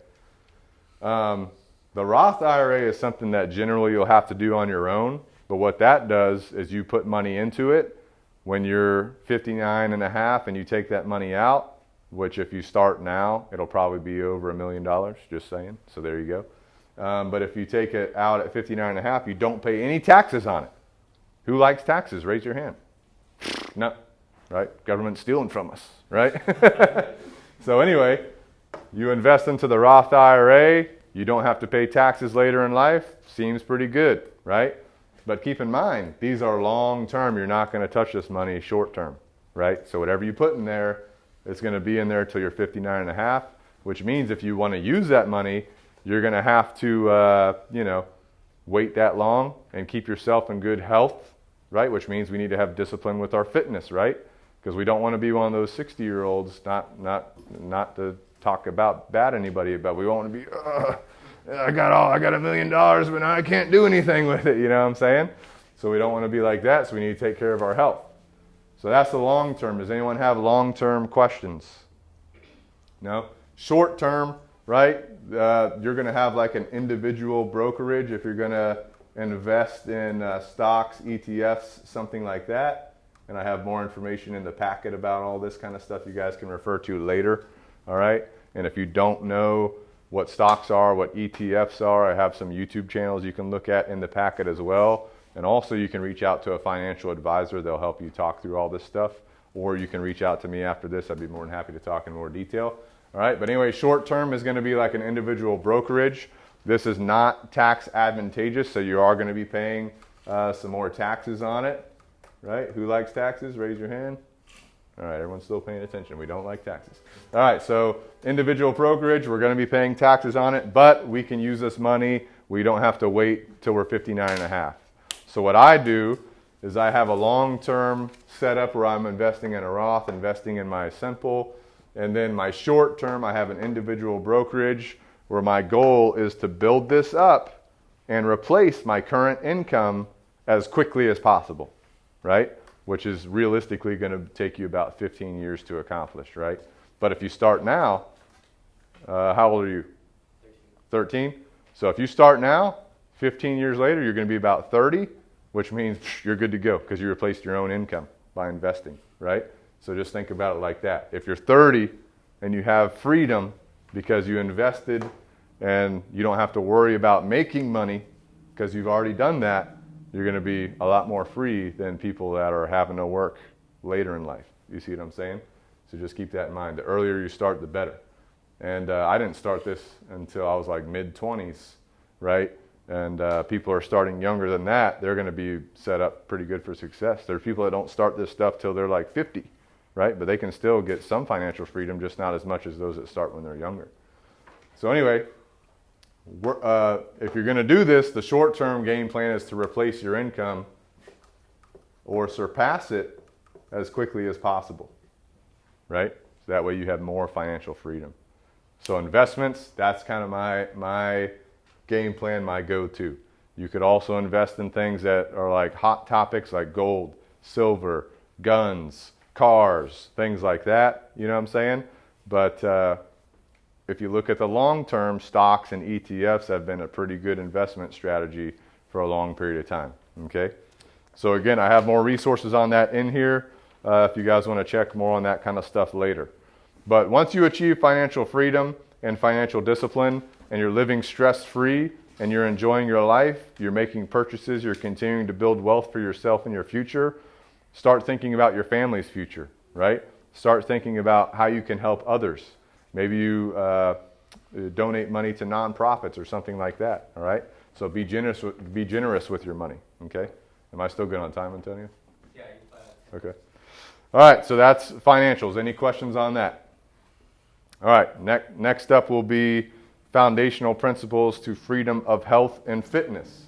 A: The Roth IRA is something that generally you'll have to do on your own, but what that does is you put money into it when you're 59 and a half and you take that money out, which if you start now, it'll probably be over $1 million, just saying. So there you go. But if you take it out at 59 and a half, you don't pay any taxes on it. Who likes taxes? Raise your hand. No, right? Government's stealing from us, right? So anyway, you invest into the Roth IRA, you don't have to pay taxes later in life. Seems pretty good, right? But keep in mind, these are long term. You're not going to touch this money short term, right? So whatever you put in there, it's going to be in there till you're 59 and a half, which means if you want to use that money, you're going to have to, wait that long and keep yourself in good health, right? Which means we need to have discipline with our fitness, right? Because we don't want to be one of those 60-year-olds, not to talk about bad anybody, but we want to be, I got $1 million, but now I can't do anything with it, you know what I'm saying? So we don't want to be like that, so we need to take care of our health. So that's the long term. Does anyone have long-term questions? No. Short term, right? You're going to have like an individual brokerage if you're going to invest in stocks, ETFs, something like that. And I have more information in the packet about all this kind of stuff you guys can refer to later. All right. And if you don't know what stocks are, what ETFs are, I have some YouTube channels you can look at in the packet as well. And also you can reach out to a financial advisor. They'll help you talk through all this stuff. Or you can reach out to me after this. I'd be more than happy to talk in more detail. All right. But anyway, short term is going to be like an individual brokerage. This is not tax advantageous, so you are going to be paying some more taxes on it. Right? Who likes taxes? Raise your hand. All right, everyone's still paying attention. We don't like taxes. All right, so individual brokerage, we're going to be paying taxes on it, but we can use this money. We don't have to wait till we're 59 and a half. So what I do is I have a long-term setup where I'm investing in a Roth, investing in my simple, and then my short term, I have an individual brokerage where my goal is to build this up and replace my current income as quickly as possible, right? Which is realistically going to take you about 15 years to accomplish, right? But if you start now, how old are you? 13. So if you start now, 15 years later, you're going to be about 30, which means you're good to go because you replaced your own income by investing, right? So just think about it like that. If you're 30 and you have freedom because you invested and you don't have to worry about making money because you've already done that, you're going to be a lot more free than people that are having to work later in life. You see what I'm saying? So just keep that in mind. The earlier you start, the better. And I didn't start this until I was like mid-20s, right? And people are starting younger than that. They're going to be set up pretty good for success. There's people that don't start this stuff till they're like 50, right? But they can still get some financial freedom, just not as much as those that start when they're younger. So anyway, if you're going to do this, the short-term game plan is to replace your income or surpass it as quickly as possible, right? So that way you have more financial freedom. So investments, that's kind of my game plan, my go-to. You could also invest in things that are like hot topics like gold, silver, guns, cars, things like that. You know what I'm saying? But if you look at the long term, stocks and ETFs have been a pretty good investment strategy for a long period of time. Okay? So again, I have more resources on that in here if you guys want to check more on that kind of stuff later. But once you achieve financial freedom and financial discipline and you're living stress-free and you're enjoying your life, you're making purchases, you're continuing to build wealth for yourself and your future, start thinking about your family's future, right? Start thinking about how you can help others. Maybe you donate money to nonprofits or something like that, all right? So be generous with your money, okay? Am I still good on time, Antonio?
B: Yeah,
A: okay. All right, so that's financials. Any questions on that? All right, next up will be foundational principles to freedom of health and fitness.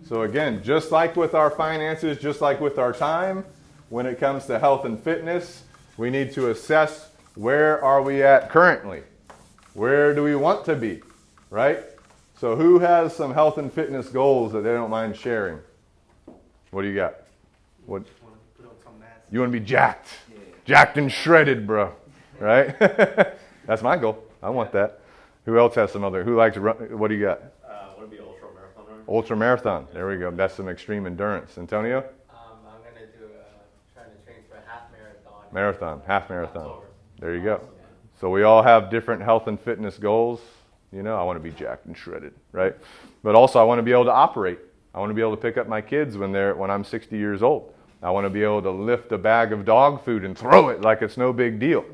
A: So again, just like with our finances, just like with our time, when it comes to health and fitness, we need to assess where are we at currently? Where do we want to be, right? So who has some health and fitness goals that they don't mind sharing? What do you got? What?
B: Just want to put on some mass.
A: You want to be jacked. Jacked and shredded, bro. Right? That's my goal. I want that. Who else has some other? Who likes to run? What do you got?
D: I want to be an ultra marathon runner.
A: Ultra marathon. There we go. That's some extreme endurance. Antonio?
E: I'm going to do trying to train for a half marathon.
A: Marathon. Half marathon.
E: October.
A: There you go. So we all have different health and fitness goals. You know, I want to be jacked and shredded, right? But also I want to be able to operate. I want to be able to pick up my kids when I'm 60 years old. I want to be able to lift a bag of dog food and throw it like it's no big deal.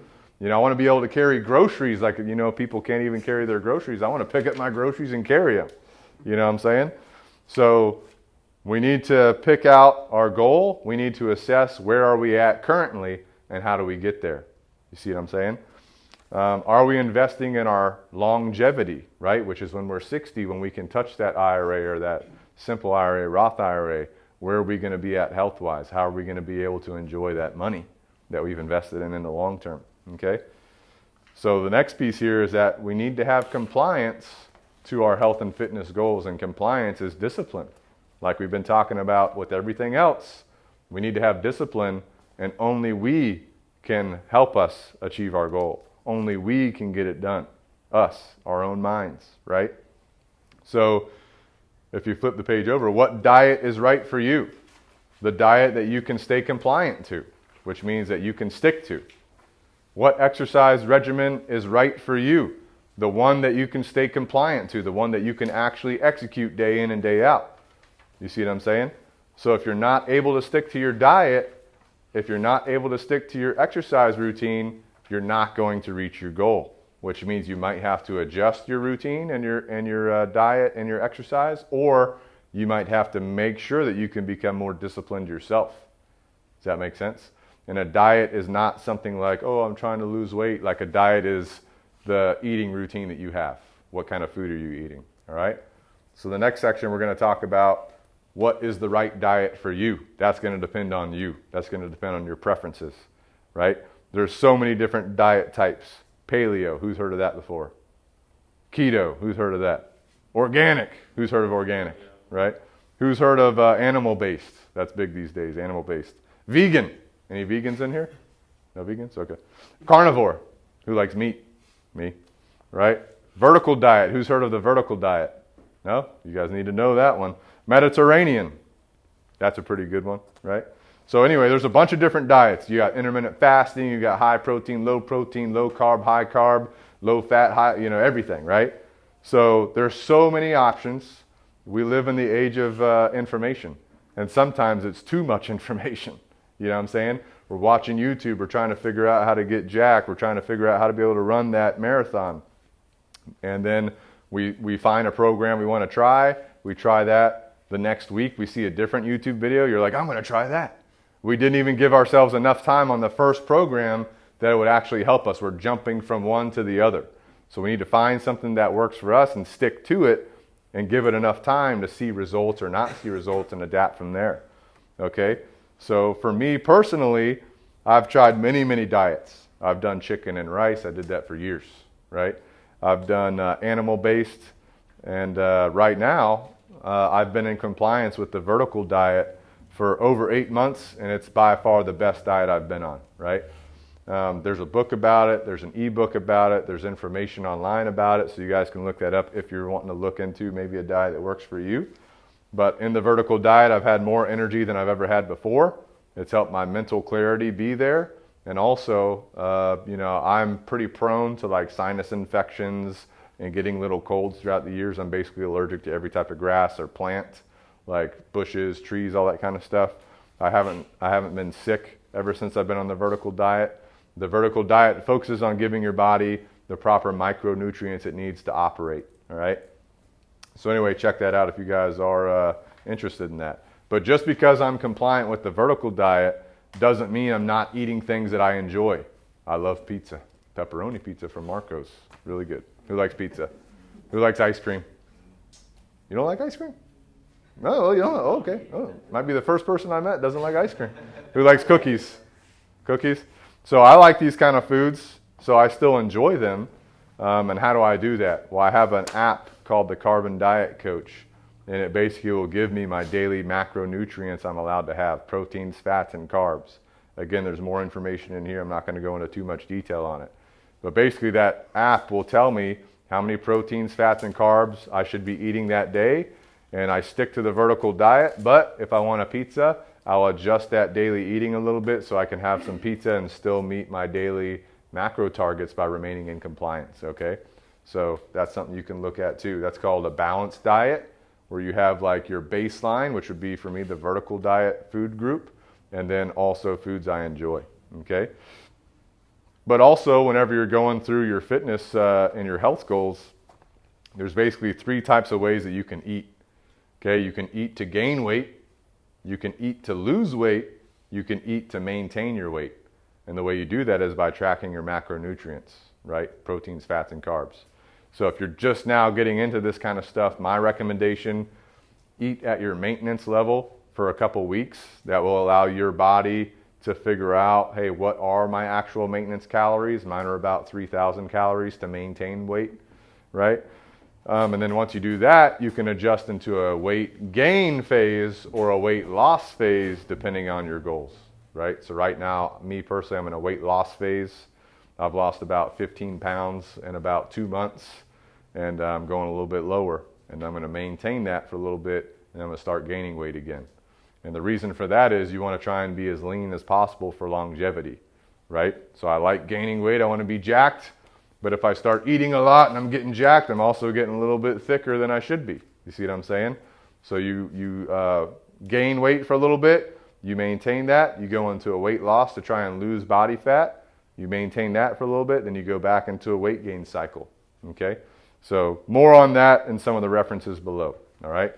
A: You know, I want to be able to carry groceries like, you know, people can't even carry their groceries. I want to pick up my groceries and carry them. You know what I'm saying? So we need to pick out our goal. We need to assess where are we at currently and how do we get there. You see what I'm saying? Are we investing in our longevity, right? Which is when we're 60, when we can touch that IRA or that simple IRA, Roth IRA. Where are we going to be at health-wise? How are we going to be able to enjoy that money that we've invested in the long term? Okay? So the next piece here is that we need to have compliance to our health and fitness goals, and compliance is discipline. Like we've been talking about with everything else, we need to have discipline, and only we can help us achieve our goal. Only we can get it done. Us, our own minds, right? So if you flip the page over, what diet is right for you? The diet that you can stay compliant to, which means that you can stick to. What exercise regimen is right for you? The one that you can stay compliant to, the one that you can actually execute day in and day out. You see what I'm saying? So if you're not able to stick to your diet, if you're not able to stick to your exercise routine, you're not going to reach your goal, which means you might have to adjust your routine and your diet and your exercise, or you might have to make sure that you can become more disciplined yourself. Does that make sense? And a diet is not something like, oh, I'm trying to lose weight. Like a diet is the eating routine that you have. What kind of food are you eating? All right? So the next section, we're going to talk about what is the right diet for you. That's going to depend on you. That's going to depend on your preferences, right? There's so many different diet types. Paleo, who's heard of that before? Keto, who's heard of that? Organic, who's heard of organic, right? Who's heard of animal-based? That's big these days, animal-based. Vegan, any vegans in here? No vegans? Okay. Carnivore, who likes meat? Me, right? Vertical diet, who's heard of the vertical diet? No? You guys need to know that one. Mediterranean, that's a pretty good one, right? So anyway, there's a bunch of different diets. You got intermittent fasting, you got high protein, low carb, high carb, low fat, high, everything, right? So there's so many options. We live in the age of information, and sometimes it's too much information. You know what I'm saying? We're watching YouTube, we're trying to figure out how to get jacked, we're trying to figure out how to be able to run that marathon. And then we find a program we want to try, we try that. The next week we see a different YouTube video, you're like, I'm going to try that. We didn't even give ourselves enough time on the first program that it would actually help us. We're jumping from one to the other. So we need to find something that works for us and stick to it and give it enough time to see results or not see results and adapt from there. Okay? So for me personally, I've tried many, many diets. I've done chicken and rice. I did that for years, right? I've done animal-based, and right now I've been in compliance with the vertical diet for over 8 months, and it's by far the best diet I've been on, right? There's a book about it. There's an ebook about it. There's information online about it, so you guys can look that up if you're wanting to look into maybe a diet that works for you. But in the vertical diet, I've had more energy than I've ever had before. It's helped my mental clarity be there. And also, I'm pretty prone to like sinus infections and getting little colds throughout the years. I'm basically allergic to every type of grass or plant, like bushes, trees, all that kind of stuff. I haven't been sick ever since I've been on the vertical diet. The vertical diet focuses on giving your body the proper micronutrients it needs to operate, all right? So anyway, check that out if you guys are interested in that. But just because I'm compliant with the vertical diet doesn't mean I'm not eating things that I enjoy. I love pizza. Pepperoni pizza from Marco's. Really good. Who likes pizza? Who likes ice cream? You don't like ice cream? No, you don't? Oh, okay. Oh, might be the first person I met that doesn't like ice cream. Who likes cookies? Cookies? So I like these kind of foods, so I still enjoy them. And how do I do that? Well, I have an app called the Carbon Diet Coach, and it basically will give me my daily macronutrients I'm allowed to have, proteins, fats, and carbs. Again, there's more information in here. I'm not going to go into too much detail on it. But basically that app will tell me how many proteins, fats, and carbs I should be eating that day, and I stick to the vertical diet. But if I want a pizza, I'll adjust that daily eating a little bit so I can have some pizza and still meet my daily macro targets by remaining in compliance, okay? So that's something you can look at too. That's called a balanced diet, where you have like your baseline, which would be for me the vertical diet food group, and then also foods I enjoy, okay? But also whenever you're going through your fitness and your health goals, there's basically 3 types of ways that you can eat, okay? You can eat to gain weight, you can eat to lose weight, you can eat to maintain your weight. And the way you do that is by tracking your macronutrients, right? Proteins, fats, and carbs. So if you're just now getting into this kind of stuff, my recommendation, eat at your maintenance level for a couple weeks. That will allow your body to figure out, hey, what are my actual maintenance calories? Mine are about 3,000 calories to maintain weight, right? And then once you do that, you can adjust into a weight gain phase or a weight loss phase depending on your goals, right? So right now, me personally, I'm in a weight loss phase. I've lost about 15 pounds in about 2 months, and I'm going a little bit lower. And I'm going to maintain that for a little bit, and I'm going to start gaining weight again. And the reason for that is you want to try and be as lean as possible for longevity, right? So I like gaining weight. I want to be jacked. But if I start eating a lot and I'm getting jacked, I'm also getting a little bit thicker than I should be. You see what I'm saying? So you gain weight for a little bit. You maintain that. You go into a weight loss to try and lose body fat. You maintain that for a little bit. Then you go back into a weight gain cycle. Okay? So more on that in some of the references below. All right?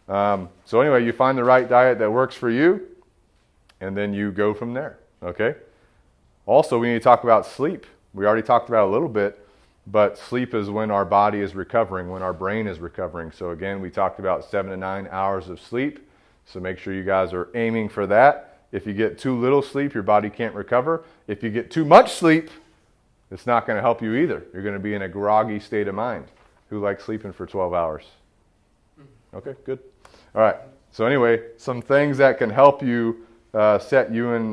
A: So anyway, you find the right diet that works for you, and then you go from there. Okay? Also, we need to talk about sleep. We already talked about it a little bit, but sleep is when our body is recovering, when our brain is recovering. So again, we talked about 7 to 9 hours of sleep. So make sure you guys are aiming for that. If you get too little sleep, your body can't recover. If you get too much sleep, it's not going to help you either. You're going to be in a groggy state of mind. Who likes sleeping for 12 hours? Okay, good. All right. So anyway, some things that can help you set you and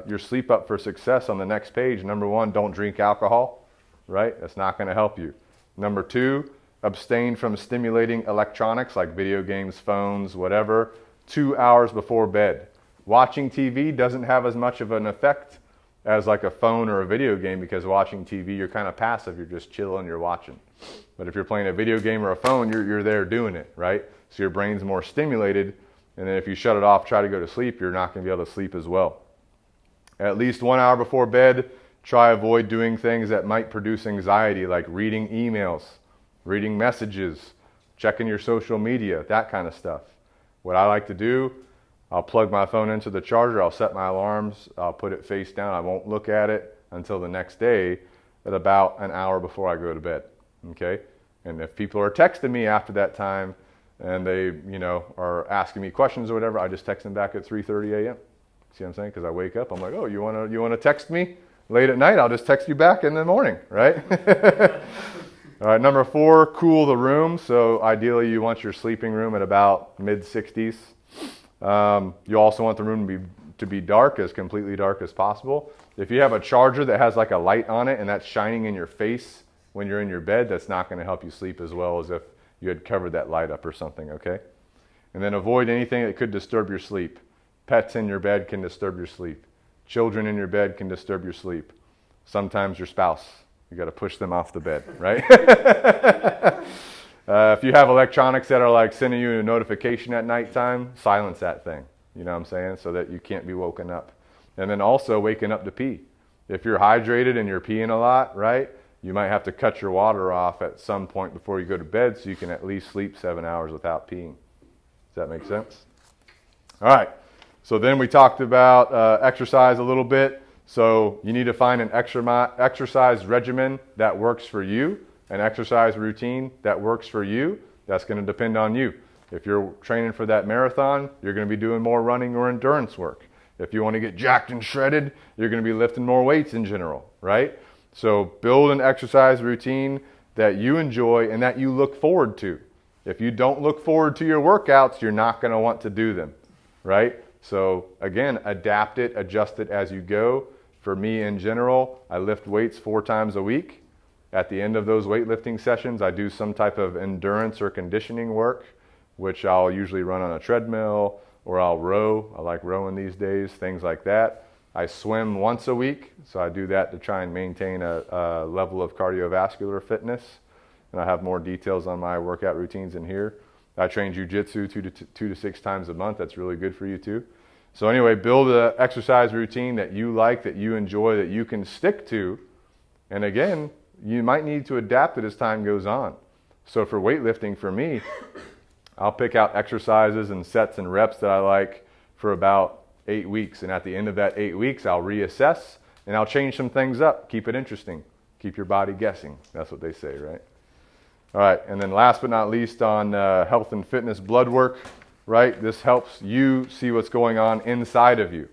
A: your sleep up for success on the next page. Number 1, don't drink alcohol, right? That's not going to help you. Number 2, abstain from stimulating electronics like video games, phones, whatever, 2 hours before bed. Watching TV doesn't have as much of an effect as like a phone or a video game, because watching TV, you're kind of passive. You're just chilling, you're watching. But if you're playing a video game or a phone, you're there doing it, right? So your brain's more stimulated. And then if you shut it off, try to go to sleep, you're not going to be able to sleep as well. At least 1 hour before bed, try avoid doing things that might produce anxiety, like reading emails, reading messages, checking your social media, that kind of stuff. What I like to do, I'll plug my phone into the charger, I'll set my alarms, I'll put it face down, I won't look at it until the next day at about an hour before I go to bed, okay? And if people are texting me after that time, and they, are asking me questions or whatever, I just text them back at 3:30 a.m. See what I'm saying? Because I wake up, I'm like, oh, you wanna text me late at night? I'll just text you back in the morning, right? All right, number 4, cool the room. So ideally, you want your sleeping room at about mid-60s. You also want the room to be dark, as completely dark as possible. If you have a charger that has like a light on it and that's shining in your face when you're in your bed, that's not going to help you sleep as well as if you had covered that light up or something, okay? And then avoid anything that could disturb your sleep. Pets in your bed can disturb your sleep. Children in your bed can disturb your sleep. Sometimes your spouse. You got to push them off the bed, right? If you have electronics that are like sending you a notification at nighttime, silence that thing. You know what I'm saying? So that you can't be woken up. And then also waking up to pee. If you're hydrated and you're peeing a lot, right? You might have to cut your water off at some point before you go to bed so you can at least sleep 7 hours without peeing. Does that make sense? All right. So then we talked about exercise a little bit. So you need to find an exercise regimen that works for you, an exercise routine that works for you. That's going to depend on you. If you're training for that marathon, you're going to be doing more running or endurance work. If you want to get jacked and shredded, you're going to be lifting more weights in general, right? So build an exercise routine that you enjoy and that you look forward to. If you don't look forward to your workouts, you're not going to want to do them, right? So again, adapt it, adjust it as you go. For me in general, I lift weights 4 times a week. At the end of those weightlifting sessions, I do some type of endurance or conditioning work, which I'll usually run on a treadmill or I'll row. I like rowing these days, things like that. I swim once a week, so I do that to try and maintain a level of cardiovascular fitness. And I have more details on my workout routines in here. I train jiu-jitsu 2 to 6 times a month. That's really good for you too. So anyway, build an exercise routine that you like, that you enjoy, that you can stick to. And again, you might need to adapt it as time goes on. So for weightlifting, for me, I'll pick out exercises and sets and reps that I like for about 8 weeks. And at the end of that 8 weeks, I'll reassess and I'll change some things up. Keep it interesting. Keep your body guessing. That's what they say, right? All right. And then last but not least on health and fitness blood work, right? This helps you see what's going on inside of you,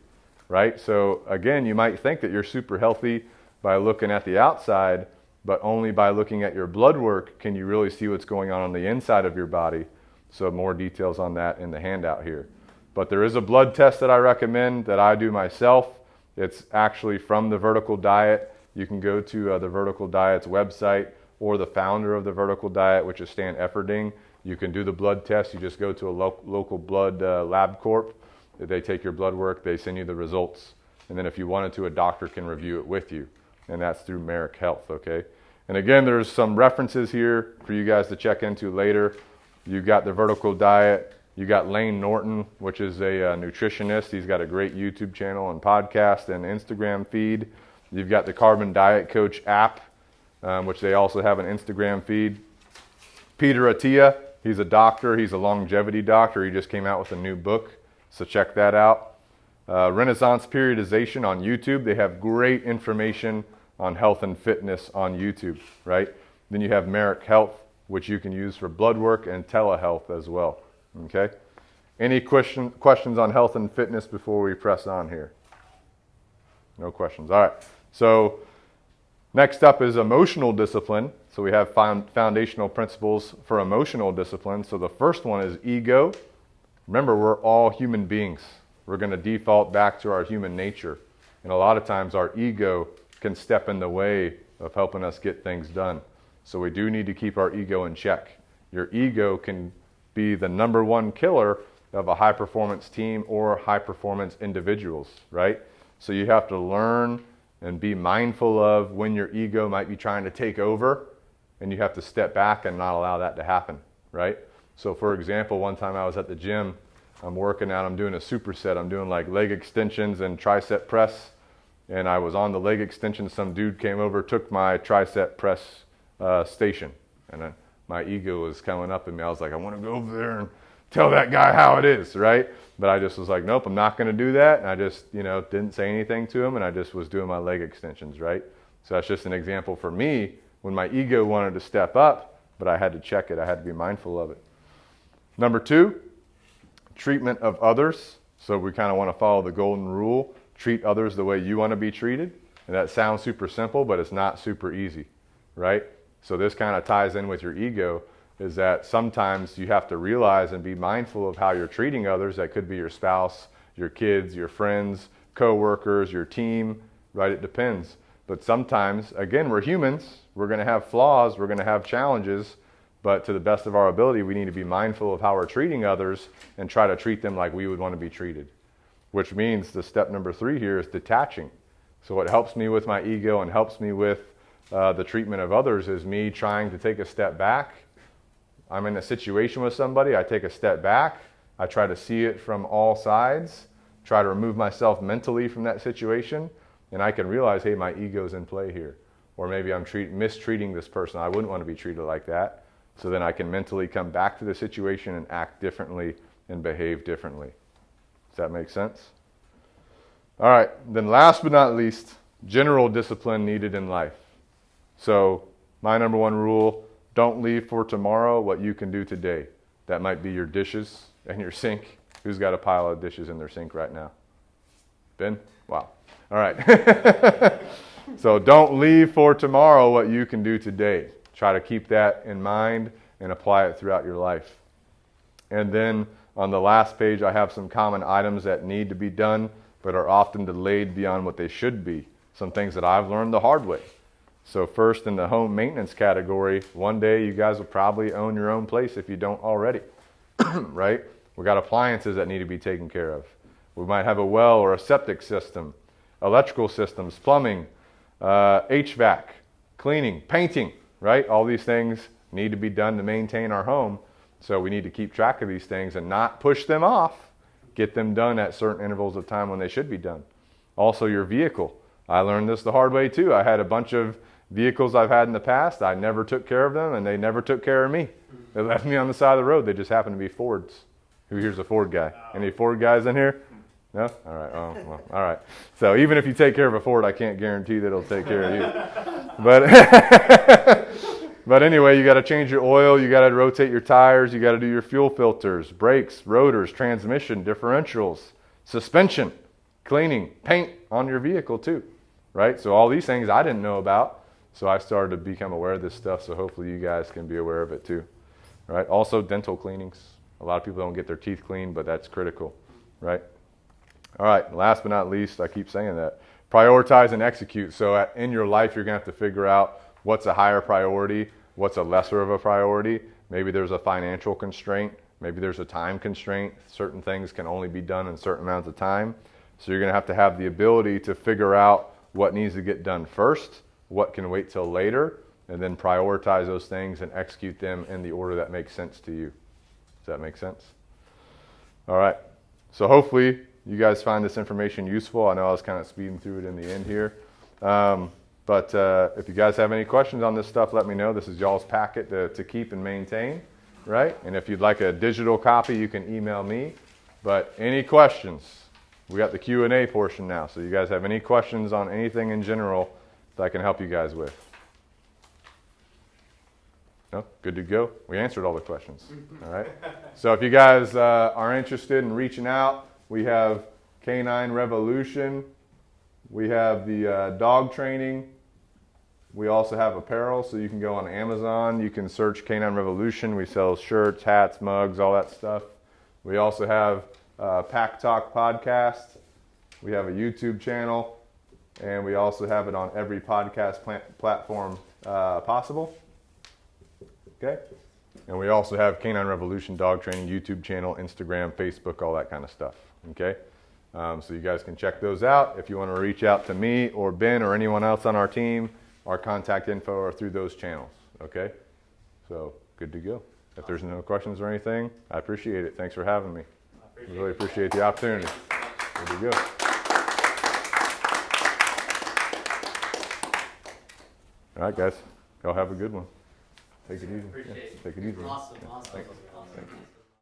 A: right? So again, you might think that you're super healthy by looking at the outside, but only by looking at your blood work can you really see what's going on the inside of your body. So more details on that in the handout here. But there is a blood test that I recommend that I do myself. It's actually from the vertical diet. you can go to the Vertical Diet's website or the founder of the Vertical Diet, which is Stan Efferding. You can do the blood test. You just go to a local blood lab corp. They take your blood work. They send you the results. And then if you wanted to, a doctor can review it with you. And that's through Merrick Health, okay? And again, there's some references here for you guys to check into later. You got the Vertical Diet. You got Lane Norton, which is a nutritionist. He's got a great YouTube channel and podcast and Instagram feed. You've got the Carbon Diet Coach app, which they also have an Instagram feed. Peter Attia, he's a doctor. He's a longevity doctor. He just came out with a new book, so check that out. Renaissance Periodization on YouTube. They have great information on health and fitness on YouTube, right? Then you have Merrick Health, which you can use for blood work and telehealth as well, okay? Any questions on health and fitness before we press on here? No questions. All right. So next up is emotional discipline. So we have foundational principles for emotional discipline. So the first one is ego. Remember, we're all human beings. We're going to default back to our human nature. And a lot of times our ego can step in the way of helping us get things done. So we do need to keep our ego in check. Your ego can be the number one killer of a high performance team or high performance individuals, right? So you have to learn and be mindful of when your ego might be trying to take over, and you have to step back and not allow that to happen, right? So for example, one time I was at the gym, I'm working out, I'm doing a superset, I'm doing like leg extensions and tricep press, and I was on the leg extension, some dude came over, took my tricep press station, and my ego was coming up in me. I was like, I want to go over there and tell that guy how it is, right? But I just was like, nope, I'm not going to do that. And I just, didn't say anything to him, and I just was doing my leg extensions, right? So that's just an example for me when my ego wanted to step up, but I had to check it. I had to be mindful of it. Number 2, treatment of others. So we kind of want to follow the golden rule. Treat others the way you want to be treated. And that sounds super simple, but it's not super easy, right? So this kind of ties in with your ego, is that sometimes you have to realize and be mindful of how you're treating others. That could be your spouse, your kids, your friends, co-workers, your team, right? It depends. But sometimes, again, we're humans. We're going to have flaws. We're going to have challenges. But to the best of our ability, we need to be mindful of how we're treating others and try to treat them like we would want to be treated. Which means the step number 3 here is detaching. So what helps me with my ego and helps me with the treatment of others is me trying to take a step back. I'm in a situation with somebody, I take a step back, I try to see it from all sides, try to remove myself mentally from that situation, and I can realize, hey, my ego's in play here. Or maybe I'm mistreating this person. I wouldn't want to be treated like that. So then I can mentally come back to the situation and act differently and behave differently. Does that make sense? All right, then last but not least, general discipline needed in life. So my number 1 rule, don't leave for tomorrow what you can do today. That might be your dishes and your sink. Who's got a pile of dishes in their sink right now? Ben? Wow. All right. So don't leave for tomorrow what you can do today. Try to keep that in mind and apply it throughout your life. And then on the last page, I have some common items that need to be done but are often delayed beyond what they should be. Some things that I've learned the hard way. So first, in the home maintenance category, one day you guys will probably own your own place if you don't already, right? We got appliances that need to be taken care of. We might have a well or a septic system, electrical systems, plumbing, HVAC, cleaning, painting, right? All these things need to be done to maintain our home. So we need to keep track of these things and not push them off. Get them done at certain intervals of time when they should be done. Also, your vehicle. I learned this the hard way too. I had a bunch of vehicles I've had in the past. I never took care of them, and they never took care of me. They left me on the side of the road. They just happened to be Fords. Who here's a Ford guy? Any Ford guys in here? No? All right. Oh, well, all right. So even if you take care of a Ford, I can't guarantee that it'll take care of you. But anyway, you got to change your oil. You got to rotate your tires. You got to do your fuel filters, brakes, rotors, transmission, differentials, suspension, cleaning, paint on your vehicle too, right? So all these things I didn't know about. So I started to become aware of this stuff. So hopefully you guys can be aware of it too, right? Also dental cleanings. A lot of people don't get their teeth cleaned, but that's critical, right? All right, last but not least, I keep saying that, prioritize and execute. So in your life, you're going to have to figure out what's a higher priority, what's a lesser of a priority. Maybe there's a financial constraint. Maybe there's a time constraint. Certain things can only be done in certain amounts of time. So you're going to have the ability to figure out what needs to get done first, what can wait till later, and then prioritize those things and execute them in the order that makes sense to you. Does that make sense? All right. So hopefully you guys find this information useful. I know I was kind of speeding through it in the end here. But if you guys have any questions on this stuff, let me know. This is y'all's packet to keep and maintain, right? And if you'd like a digital copy, you can email me. But any questions? We got the Q&A portion now. So you guys have any questions on anything in general that I can help you guys with? No? Good to go? We answered all the questions. All right. So if you guys are interested in reaching out, we have Canine Revolution. We have the dog training. We also have apparel, so you can go on Amazon. You can search Canine Revolution. We sell shirts, hats, mugs, all that stuff. We also have Pack Talk Podcast. We have a YouTube channel. And we also have it on every podcast platform possible. Okay? And we also have Canine Revolution Dog Training YouTube channel, Instagram, Facebook, all that kind of stuff. Okay? So you guys can check those out. If you want to reach out to me or Ben or anyone else on our team, our contact info are through those channels. Okay? So good to go. If there's no questions or anything, I appreciate it. Thanks for having me. I really appreciate the opportunity. Good to go. All right, guys. Y'all have a good one. Take it easy.
E: Appreciate it.
A: Take it easy.
E: Awesome.
A: Thanks.
E: Awesome.